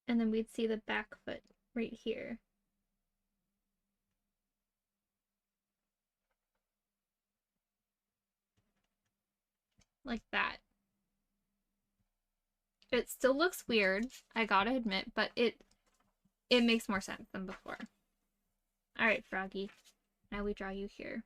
And then we'd see the back foot right here. Like that. It still looks weird, I gotta admit, but it makes more sense than before. Alright, Froggy. Now we draw you here.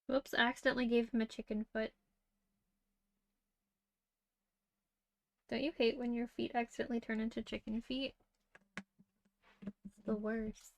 Whoops, I accidentally gave him a chicken foot. Don't you hate when your feet accidentally turn into chicken feet? It's the worst.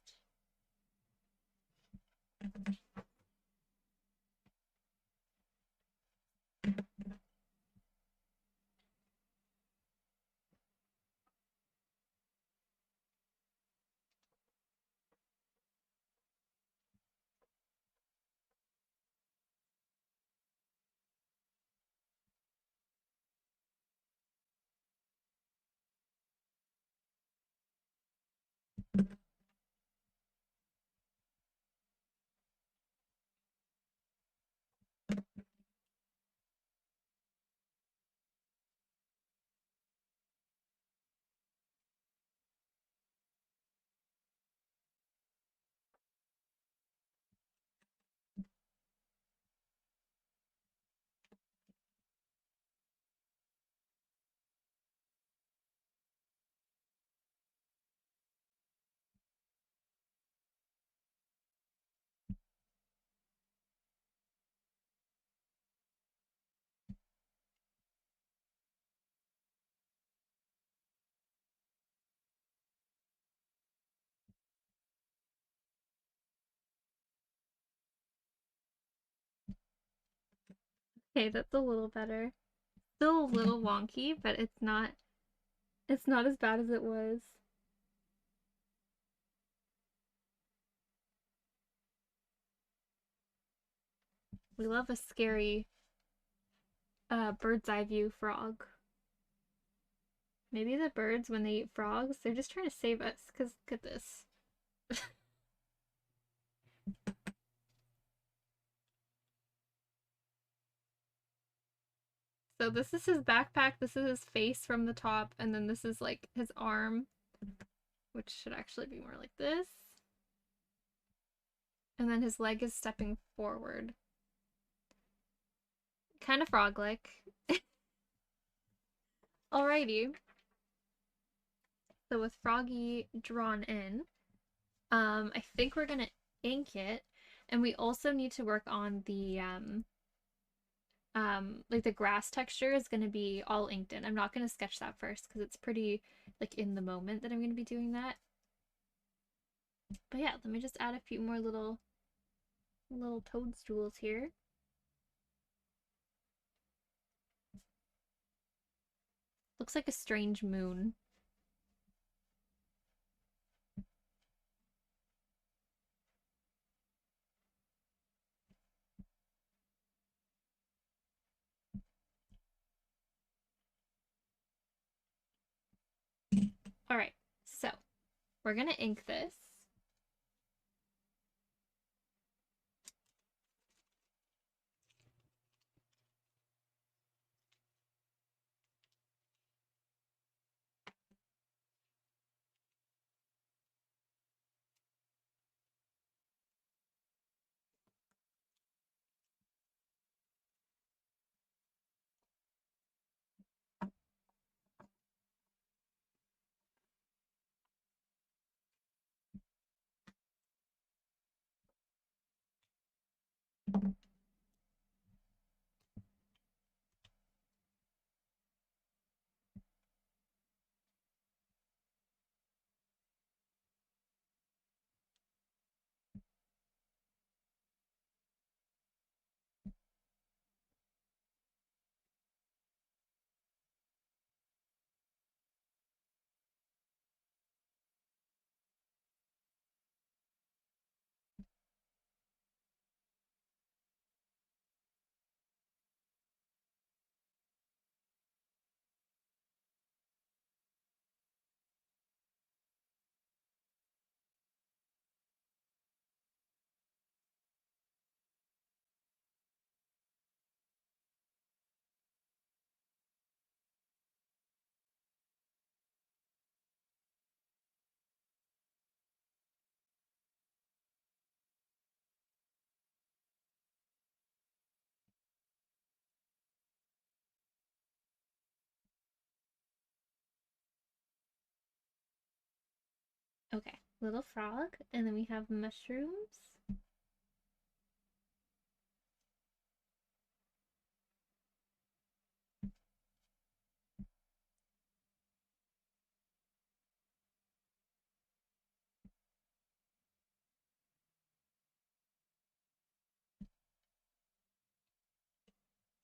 Okay, that's a little better. Still a little wonky, but it's not as bad as it was. We love a scary bird's eye view frog. Maybe the birds, when they eat frogs, they're just trying to save us, because look at this. So this is his backpack, this is his face from the top, and then this is like his arm, which should actually be more like this. And then his leg is stepping forward. Kind of frog-like. Alrighty. So with Froggy drawn in, I think we're gonna ink it, and we also need to work on the like the grass texture is gonna be all inked in. I'm not gonna sketch that first because it's pretty like in the moment that I'm gonna be doing that. But yeah, let me just add a few more little toadstools here. Looks like a strange moon. All right, so we're gonna ink this. Okay, little frog, and then we have mushrooms.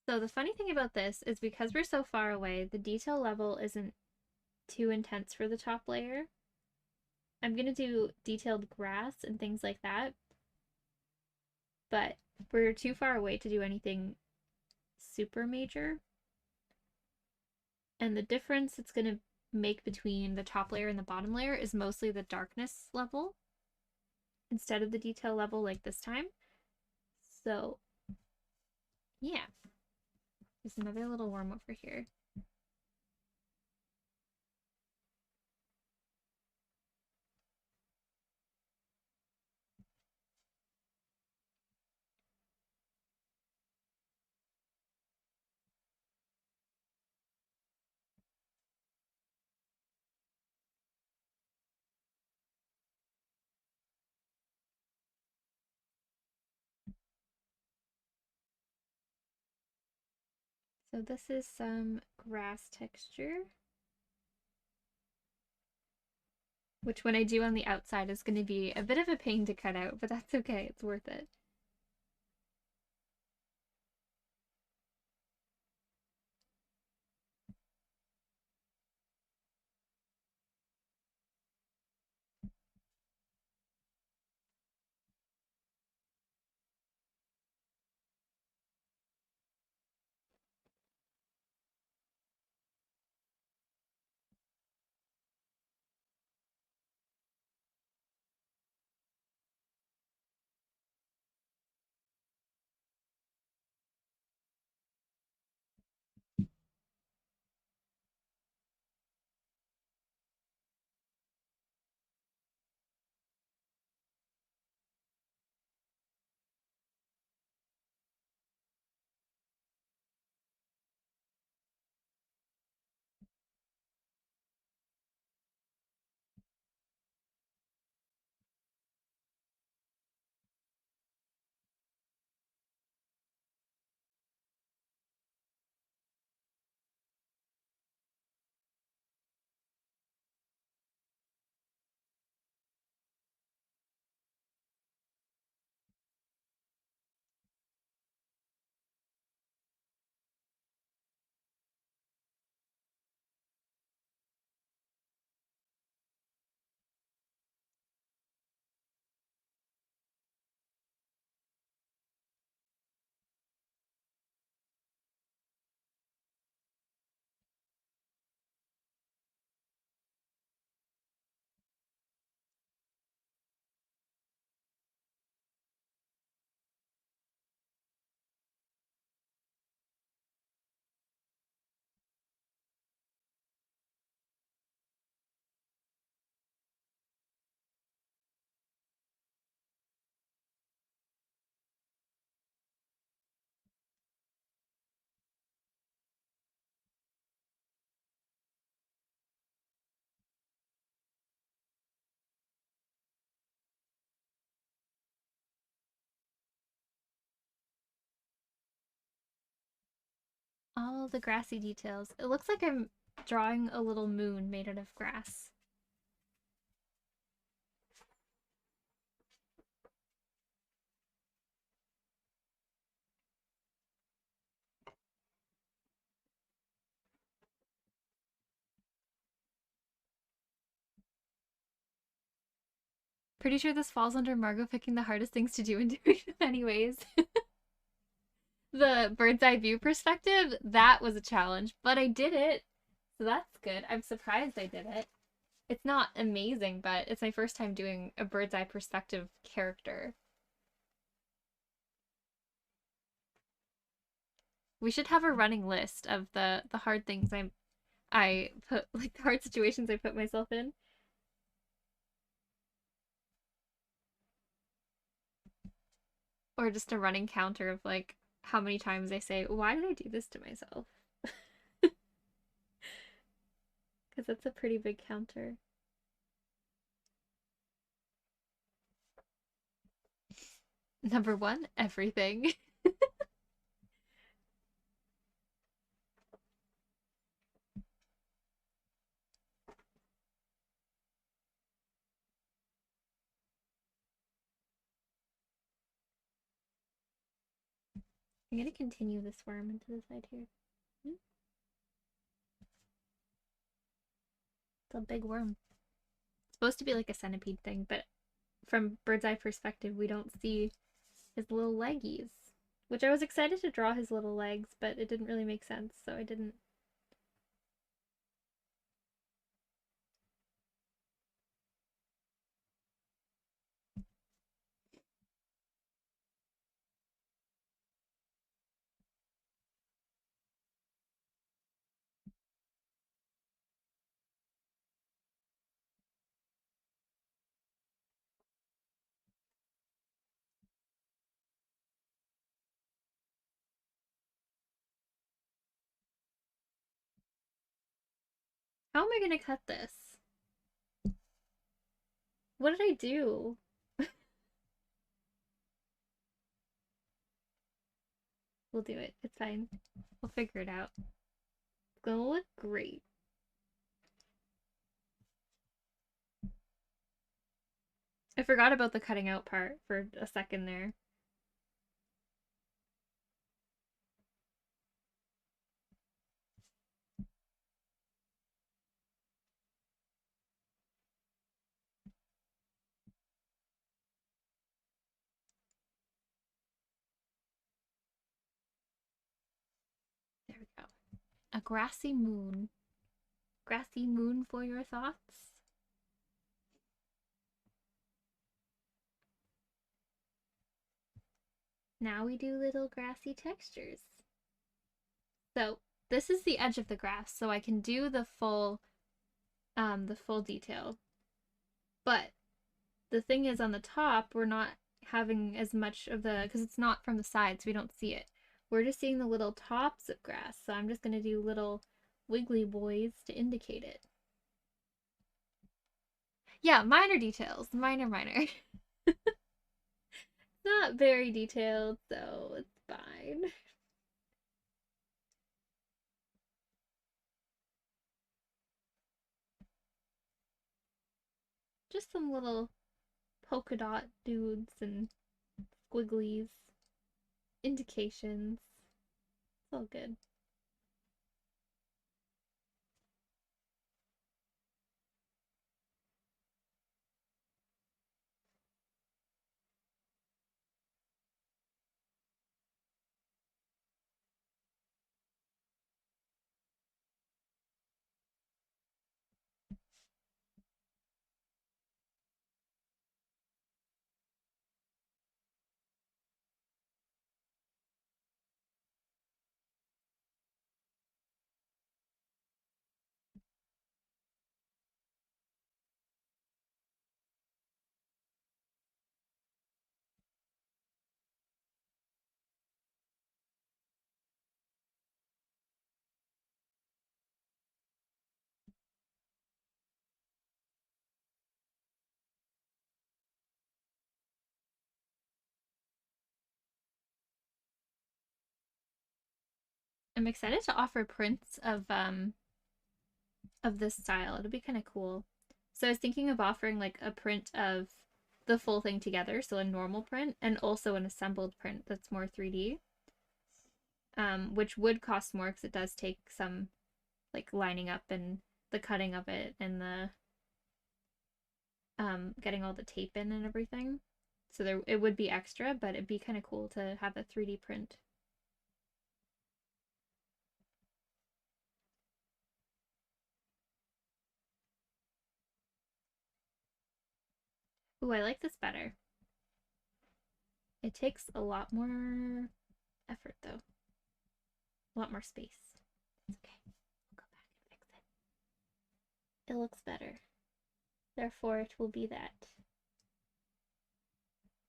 So the funny thing about this is because we're so far away, the detail level isn't too intense for the top layer. I'm gonna do detailed grass and things like that, but we're too far away to do anything super major. And the difference it's gonna make between the top layer and the bottom layer is mostly the darkness level instead of the detail level like this time. So yeah, there's another little worm over here. So this is some grass texture, which when I do on the outside is going to be a bit of a pain to cut out, but that's okay, it's worth it. all the grassy details. It looks like I'm drawing a little moon made out of grass. Pretty sure this falls under Margot picking the hardest things to do and doing them anyways. The bird's eye view perspective, that was a challenge, but I did it. So that's good. I'm surprised I did it. It's not amazing, but it's my first time doing a bird's eye perspective character. We should have a running list of the hard things I put, like the hard situations I put myself in. Or just a running counter of like how many times I say, why did I do this to myself? Because that's a pretty big counter. Number one, everything. I'm gonna continue this worm into the side here. It's a big worm. It's supposed to be like a centipede thing, but from bird's eye perspective, we don't see his little leggies. Which I was excited to draw his little legs, but it didn't really make sense, so I didn't. How am I gonna cut this? What did I do? We'll do it. It's fine. We'll figure it out. It's gonna look great. I forgot about the cutting out part for a second there. There we go. A grassy moon. Grassy moon for your thoughts? Now we do little grassy textures. So this is the edge of the grass, so I can do the full detail. But the thing is, on the top, we're not having as much of the, because it's not from the sides, we don't see it. We're just seeing the little tops of grass, so I'm just going to do little wiggly boys to indicate it. Yeah, minor details. Minor. Not very detailed, so it's fine. Just some little polka dot dudes and squigglies. Indications. It's all good. I'm excited to offer prints of this style. It'll be kind of cool. So I was thinking of offering like a print of the full thing together, so a normal print, and also an assembled print that's more 3D, which would cost more because it does take some like lining up and the cutting of it and the getting all the tape in and everything. So there it would be extra, but it'd be kind of cool to have a 3D print. Ooh, I like this better. It takes a lot more effort though. A lot more space. It's okay. We'll go back and fix it. It looks better. Therefore, it will be that.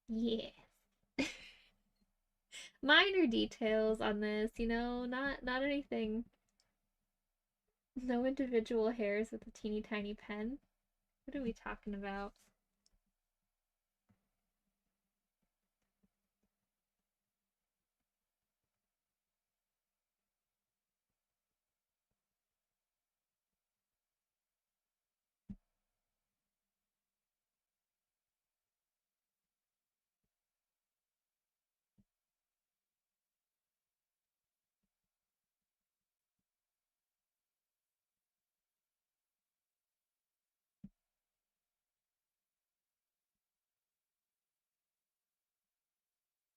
Yeah. Minor details on this, not anything. No individual hairs with a teeny tiny pen. What are we talking about?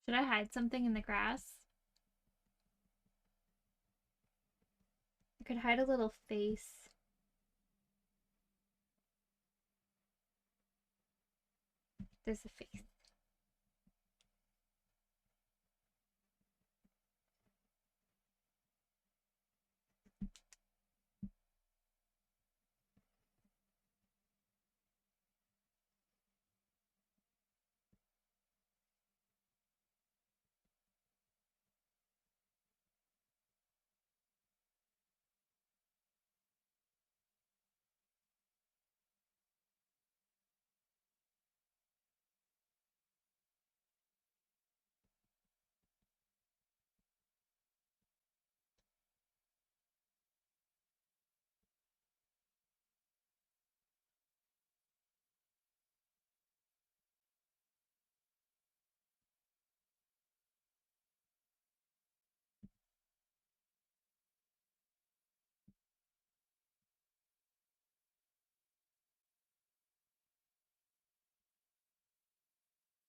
Should I hide something in the grass? I could hide a little face. There's a face.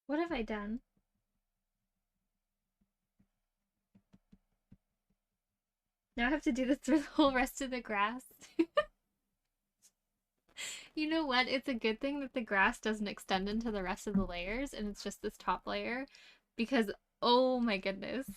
What have I done? Now I have to do this for the whole rest of the grass. You know what? It's a good thing that the grass doesn't extend into the rest of the layers and it's just this top layer because oh my goodness.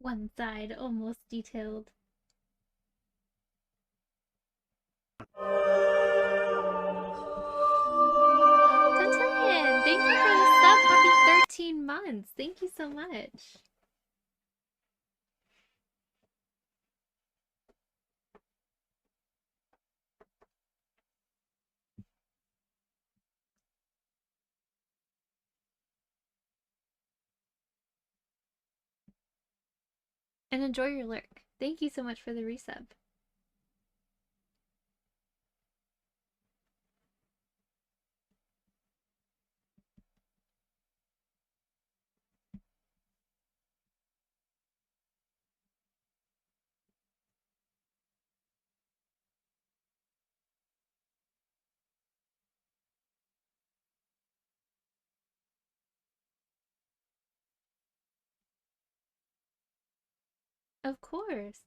One side almost detailed. Cotillion, thank you for the sub. Happy 13 months. Thank you so much. And enjoy your lurk. Thank you so much for the resub. Of course.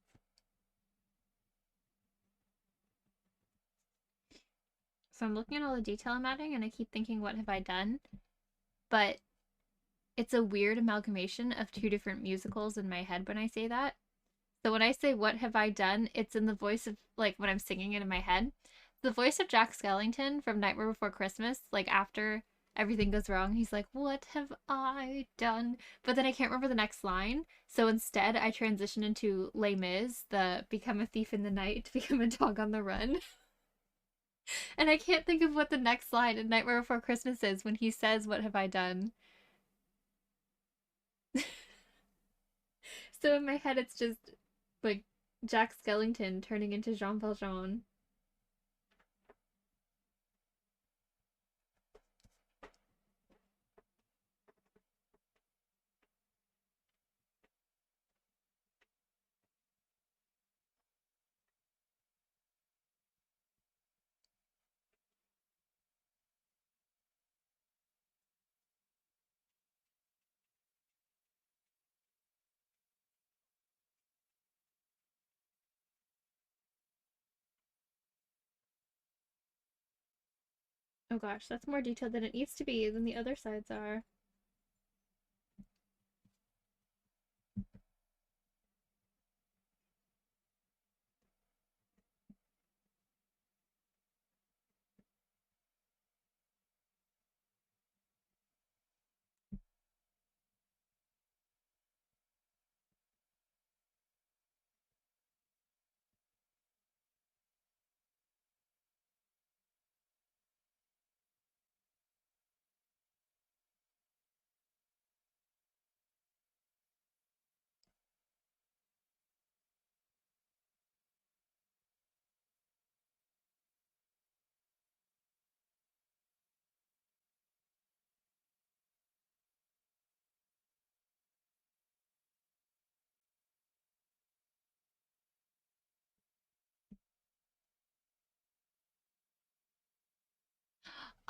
So I'm looking at all the detail I'm adding and I keep thinking, what have I done? But it's a weird amalgamation of two different musicals in my head when I say that. So when I say what have I done, it's in the voice of, like, when I'm singing it in my head. The voice of Jack Skellington from Nightmare Before Christmas, like after everything goes wrong, he's like, what have I done? But then I can't remember the next line. So instead I transition into Les Mis, the become a thief in the night, become a dog on the run. And I can't think of what the next line in Nightmare Before Christmas is when he says, what have I done? So in my head it's just like Jack Skellington turning into Jean Valjean. Oh gosh, that's more detailed than it needs to be than the other sides are.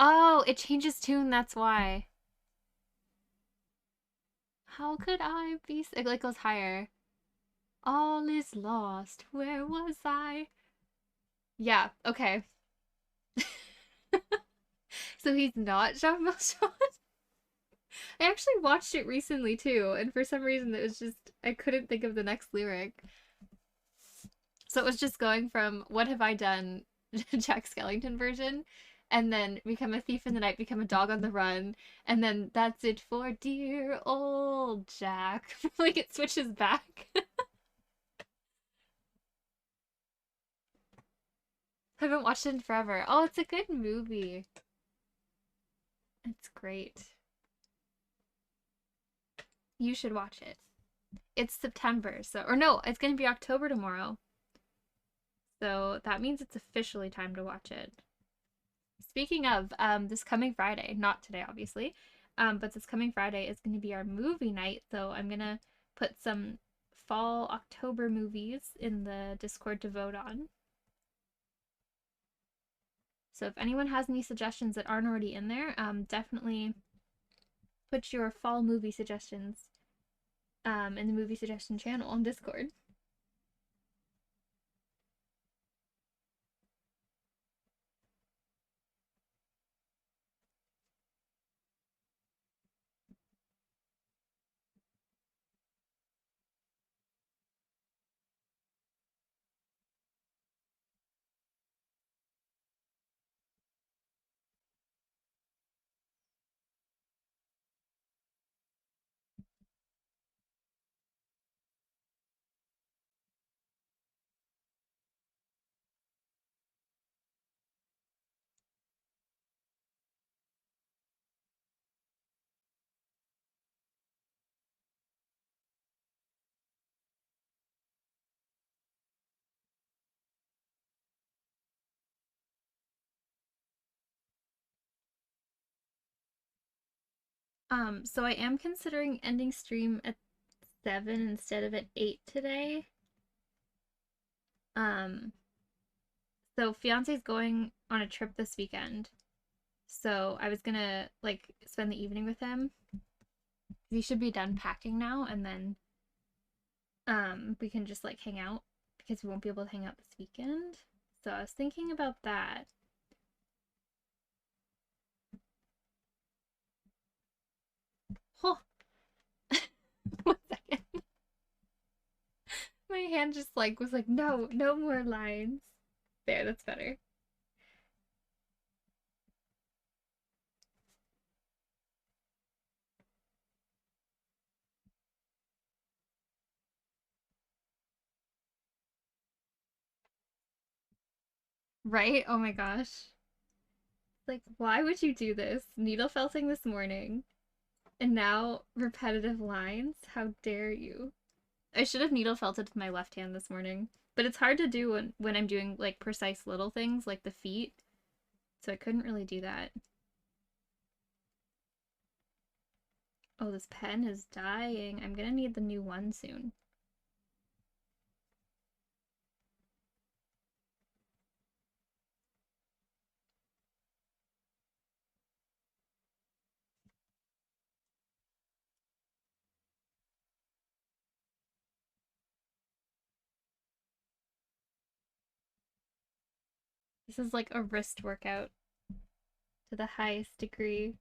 Oh, it changes tune, that's why. How could I be? It like goes higher. All is lost. Where was I? Yeah, okay. So he's not Jean Valjean? I actually watched it recently too, and for some reason it was just I couldn't think of the next lyric. So it was just going from what have I done, Jack Skellington version, and then become a thief in the night, become a dog on the run, and then that's it for dear old Jack. Like it switches back. I haven't watched it in forever. Oh, it's a good movie. It's great. You should watch it. It's September, so or no, it's gonna be October tomorrow. So that means it's officially time to watch it. Speaking of, this coming Friday, not today, obviously, but this coming Friday is going to be our movie night. So I'm going to put some fall October movies in the Discord to vote on. So if anyone has any suggestions that aren't already in there, definitely put your fall movie suggestions in the movie suggestion channel on Discord. So I am considering ending stream at 7 instead of at 8 today. Um, so fiance's going on a trip this weekend. So I was gonna like spend the evening with him. He should be done packing now, and then we can just like hang out because we won't be able to hang out this weekend. So I was thinking about that. Oh, 1 second. My hand just like was like, no, no more lines. There, that's better. Right? Oh my gosh. Like, why would you do this? Needle felting this morning, and now repetitive lines? How dare you? I should have needle felted with my left hand this morning, but it's hard to do when I'm doing like precise little things like the feet, so I couldn't really do that. Oh, this pen is dying. I'm gonna need the new one soon. This is like a wrist workout to the highest degree.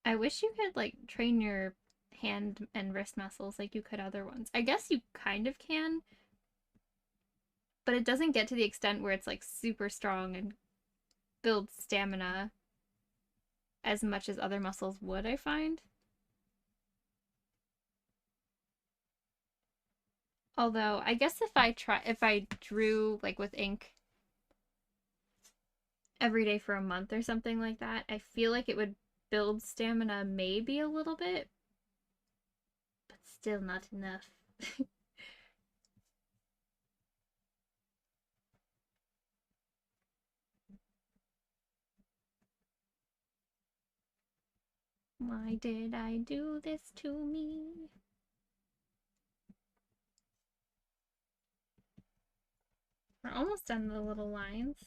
I wish you could like train your hand and wrist muscles like you could other ones. I guess you kind of can, but it doesn't get to the extent where it's like super strong and builds stamina as much as other muscles would, I find. Although I guess if I drew like with ink every day for a month or something like that, I feel like it would build stamina maybe a little bit, but still not enough. Why did I do this to me? We're almost done the little lines.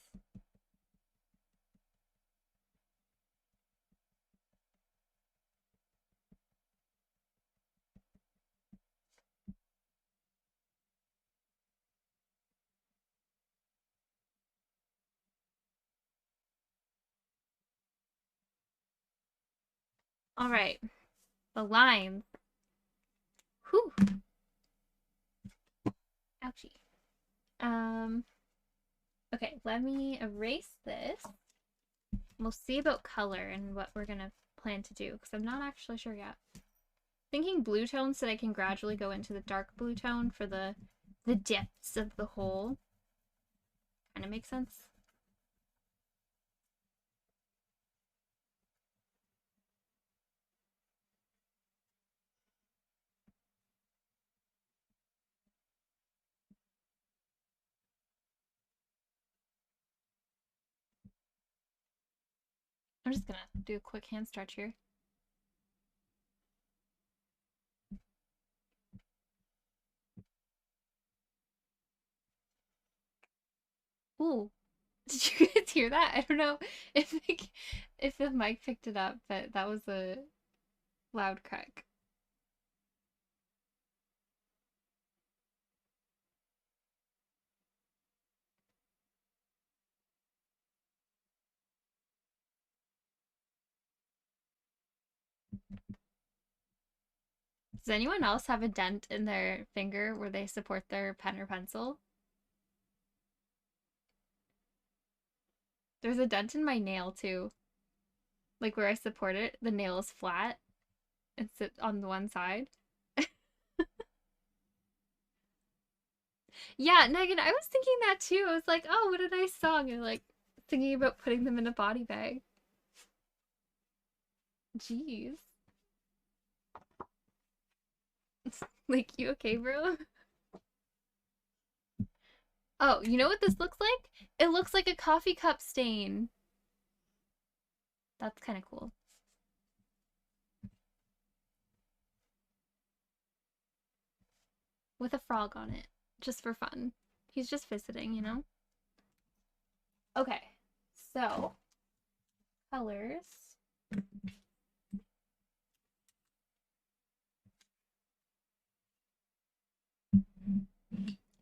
All right, the lines. Whew. Ouchie. Um, okay, let me erase this. We'll see about color and what we're gonna plan to do, because I'm not actually sure yet. Thinking blue tone so that I can gradually go into the dark blue tone for the depths of the hole. Kind of makes sense. I'm just gonna do a quick hand stretch here. Ooh, did you guys hear that? I don't know if the mic picked it up, but that was a loud crack. Does anyone else have a dent in their finger where they support their pen or pencil? There's a dent in my nail too. Like where I support it, the nail is flat and sits on the one side. Yeah, Megan, I was thinking that too. I was like, oh, what a nice song. And like thinking about putting them in a body bag. Jeez. Like, you okay, bro? Oh, you know what this looks like? It looks like a coffee cup stain. That's kind of cool. With a frog on it, just for fun. He's just visiting, you know? Okay, so colors.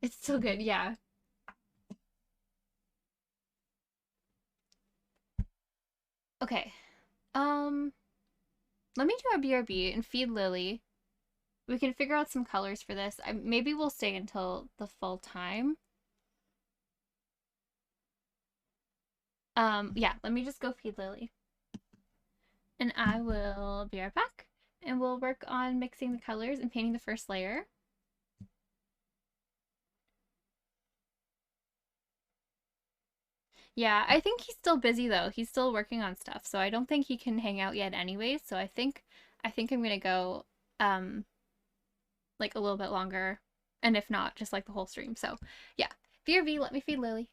It's so good, yeah. Okay, um, let me do a BRB and feed Lily. We can figure out some colors for this. Maybe we'll stay until the full time. Yeah, let me just go feed Lily. And I will be right back. And we'll work on mixing the colors and painting the first layer. Yeah, I think he's still busy though. He's still working on stuff, so I don't think he can hang out yet anyways. So I think I'm gonna go um like a little bit longer, and if not, just like the whole stream. So yeah, VRV, let me feed Lily.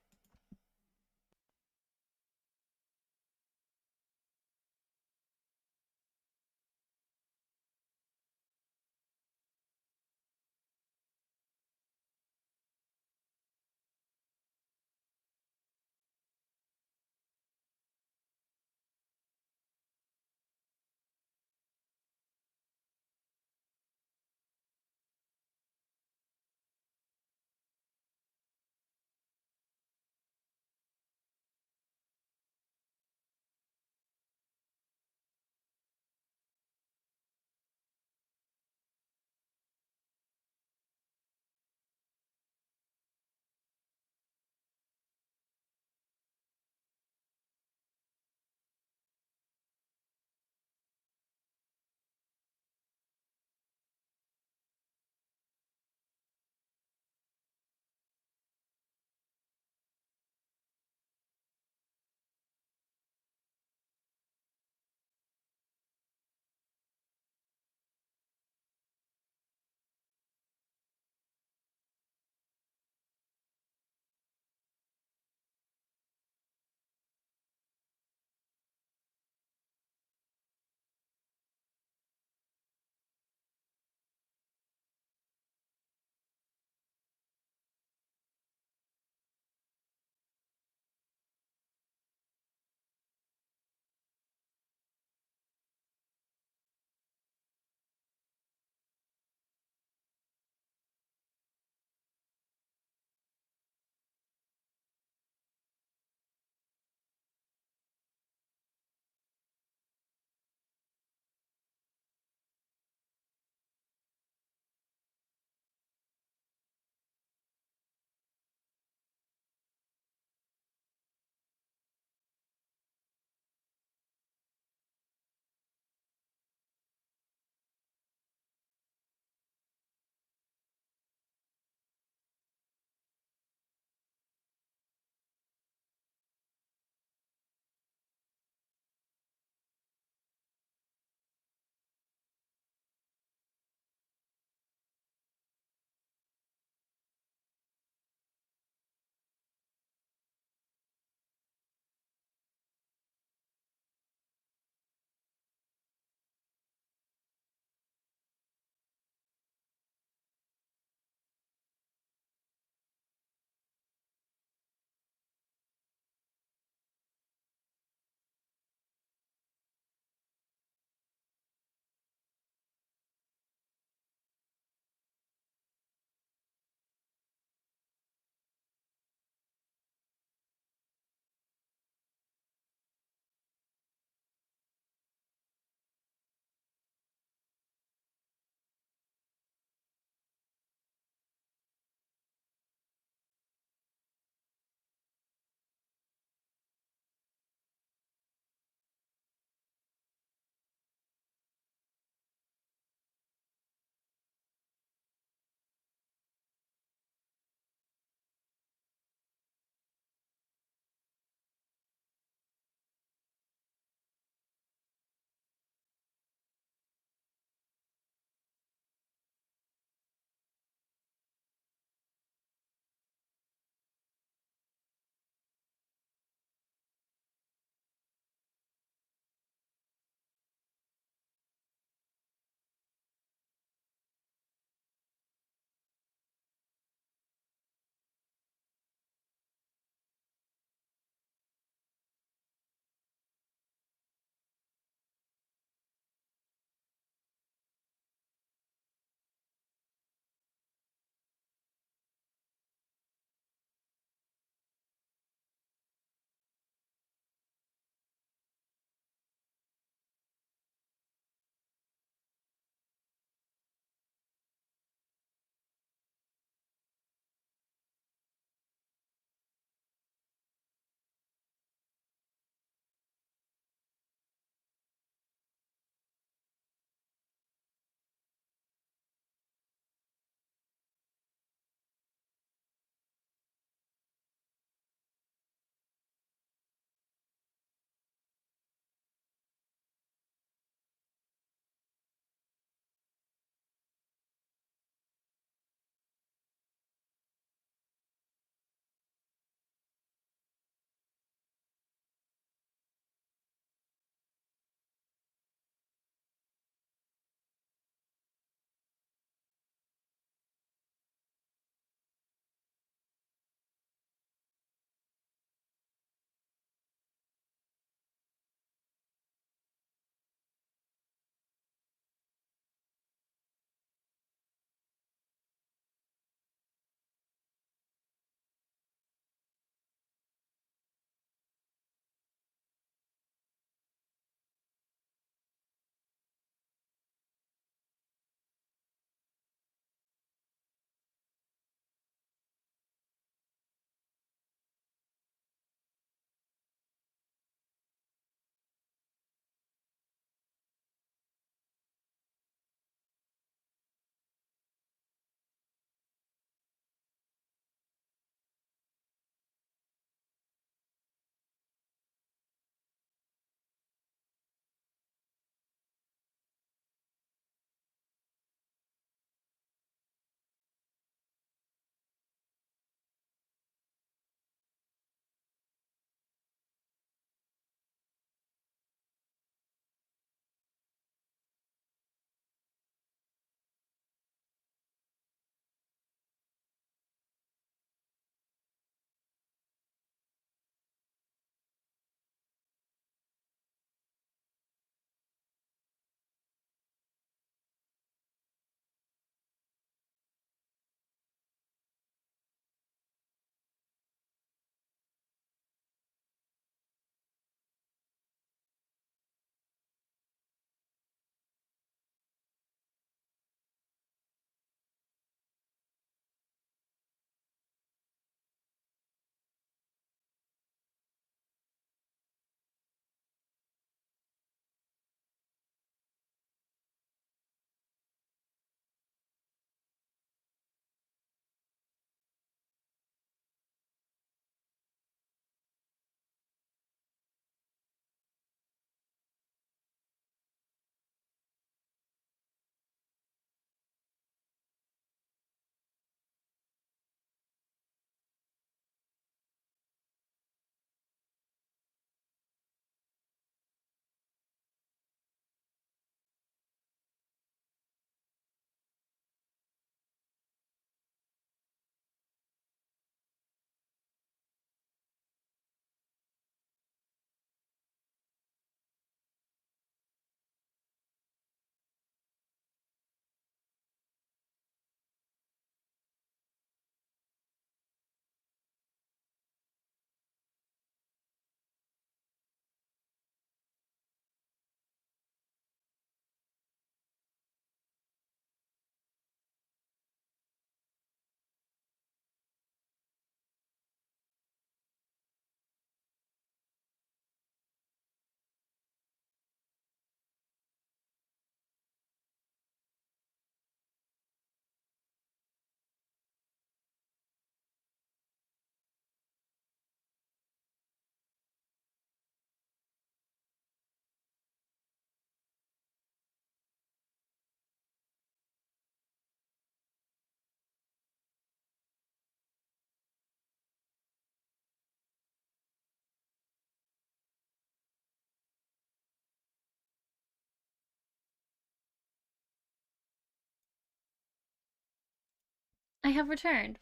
I have returned.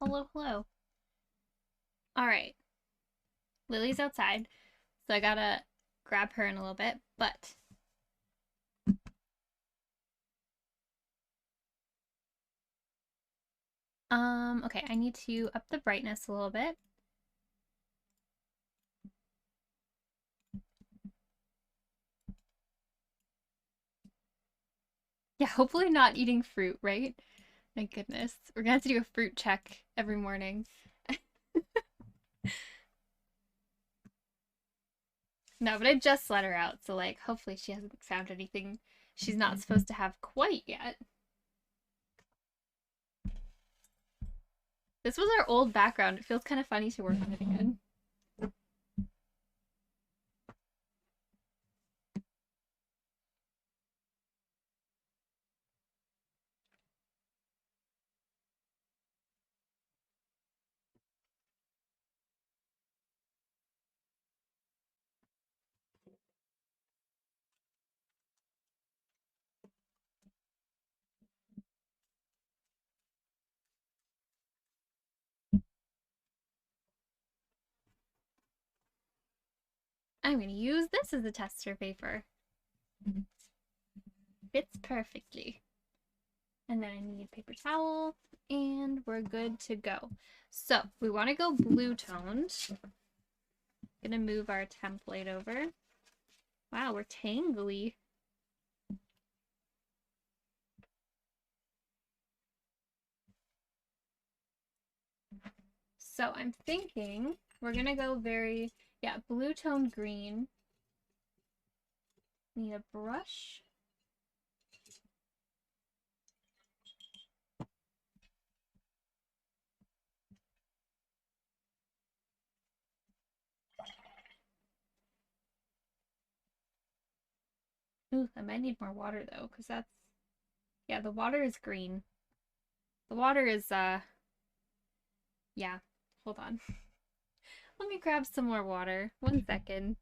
Hello, hello. All right. Lily's outside, so I gotta grab her in a little bit, but okay, I need to up the brightness a little bit. Yeah, hopefully not eating fruit, right? My goodness. We're gonna have to do a fruit check every morning. No, but I just let her out, so like hopefully she hasn't found anything she's not supposed to have quite yet. This was our old background. It feels kind of funny to work on it again. I'm going to use this as a tester paper. Fits perfectly. And then I need paper towel, and we're good to go. So we want to go blue toned. Gonna move our template over. Wow, we're tangly. So I'm thinking we're gonna go very, yeah, blue toned green. Need a brush. Ooh, I might need more water though, because that's, yeah, the water is green. The water is, yeah, hold on. Let me grab some more water. 1 second.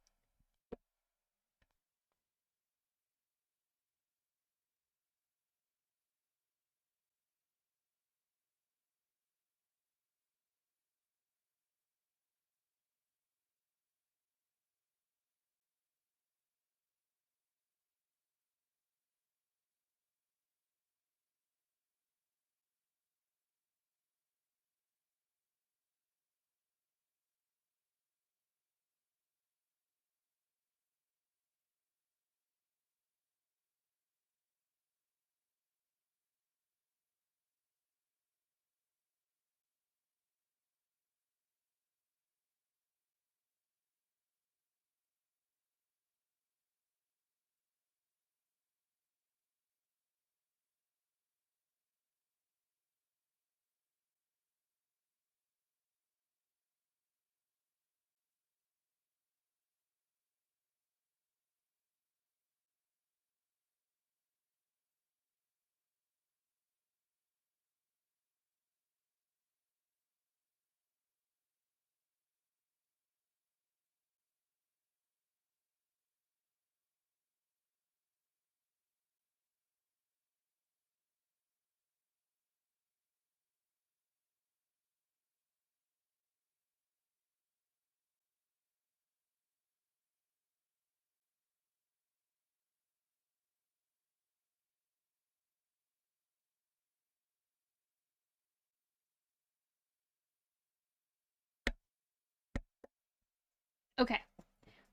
Okay,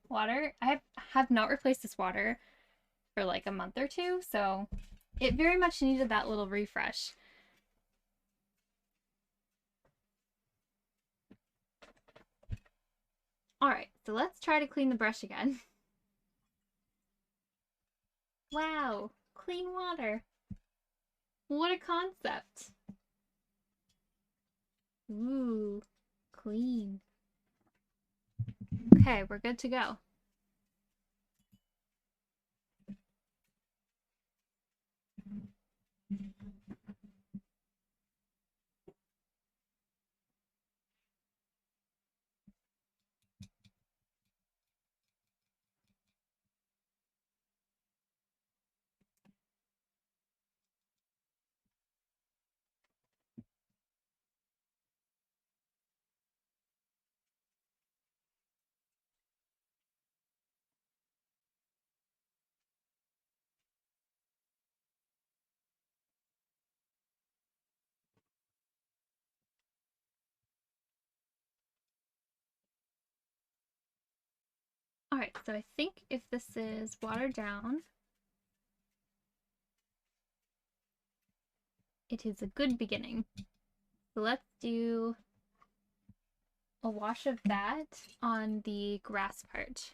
water. I have not replaced this water for like a month or two, so it very much needed that little refresh. All right, so let's try to clean the brush again. Wow, clean water. What a concept. Ooh, clean. Okay, we're good to go. Alright, so I think if this is watered down, it is a good beginning. So let's do a wash of that on the grass part.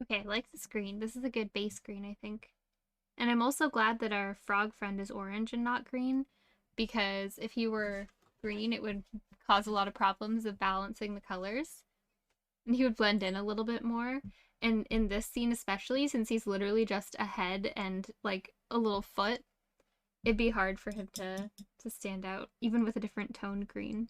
Okay, I like this green. This is a good base green, I think. And I'm also glad that our frog friend is orange and not green, because if he were green, it would cause a lot of problems of balancing the colors. And he would blend in a little bit more. And in this scene especially, since he's literally just a head and like a little foot, it'd be hard for him to stand out, even with a different tone green.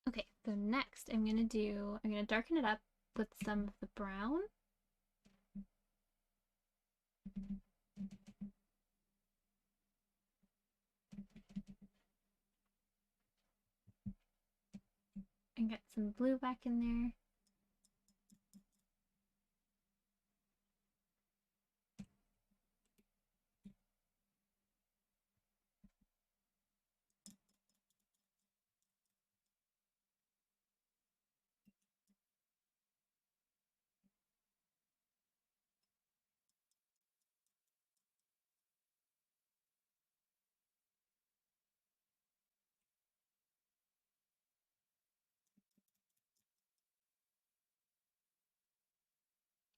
Okay, so next I'm gonna darken it up with some of the brown. And get some blue back in there.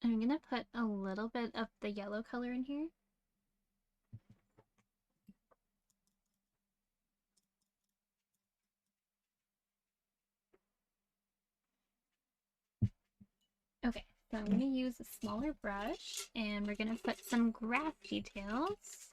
And I'm gonna put a little bit of the yellow color in here. Okay, so I'm gonna use a smaller brush and we're gonna put some grass details.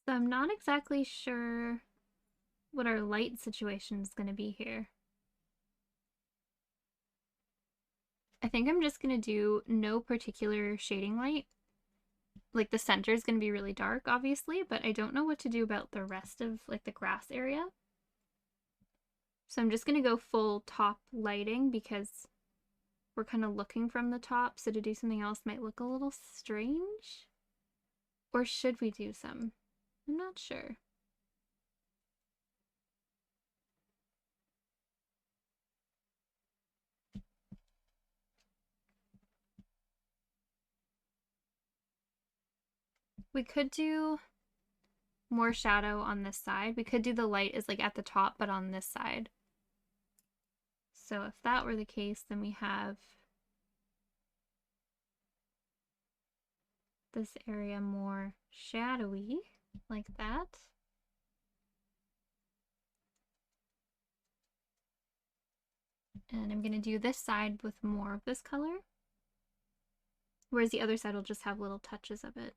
So I'm not exactly sure what our light situation is going to be here. I think I'm just going to do no particular shading light. Like the center is going to be really dark, obviously, but I don't know what to do about the rest of like the grass area. So I'm just going to go full top lighting because we're kind of looking from the top, so to do something else might look a little strange. Or should we do some? I'm not sure. We could do more shadow on this side. We could do the light is like at the top, but on this side. So if that were the case, then we have this area more shadowy, like that. And I'm going to do this side with more of this color, whereas the other side will just have little touches of it.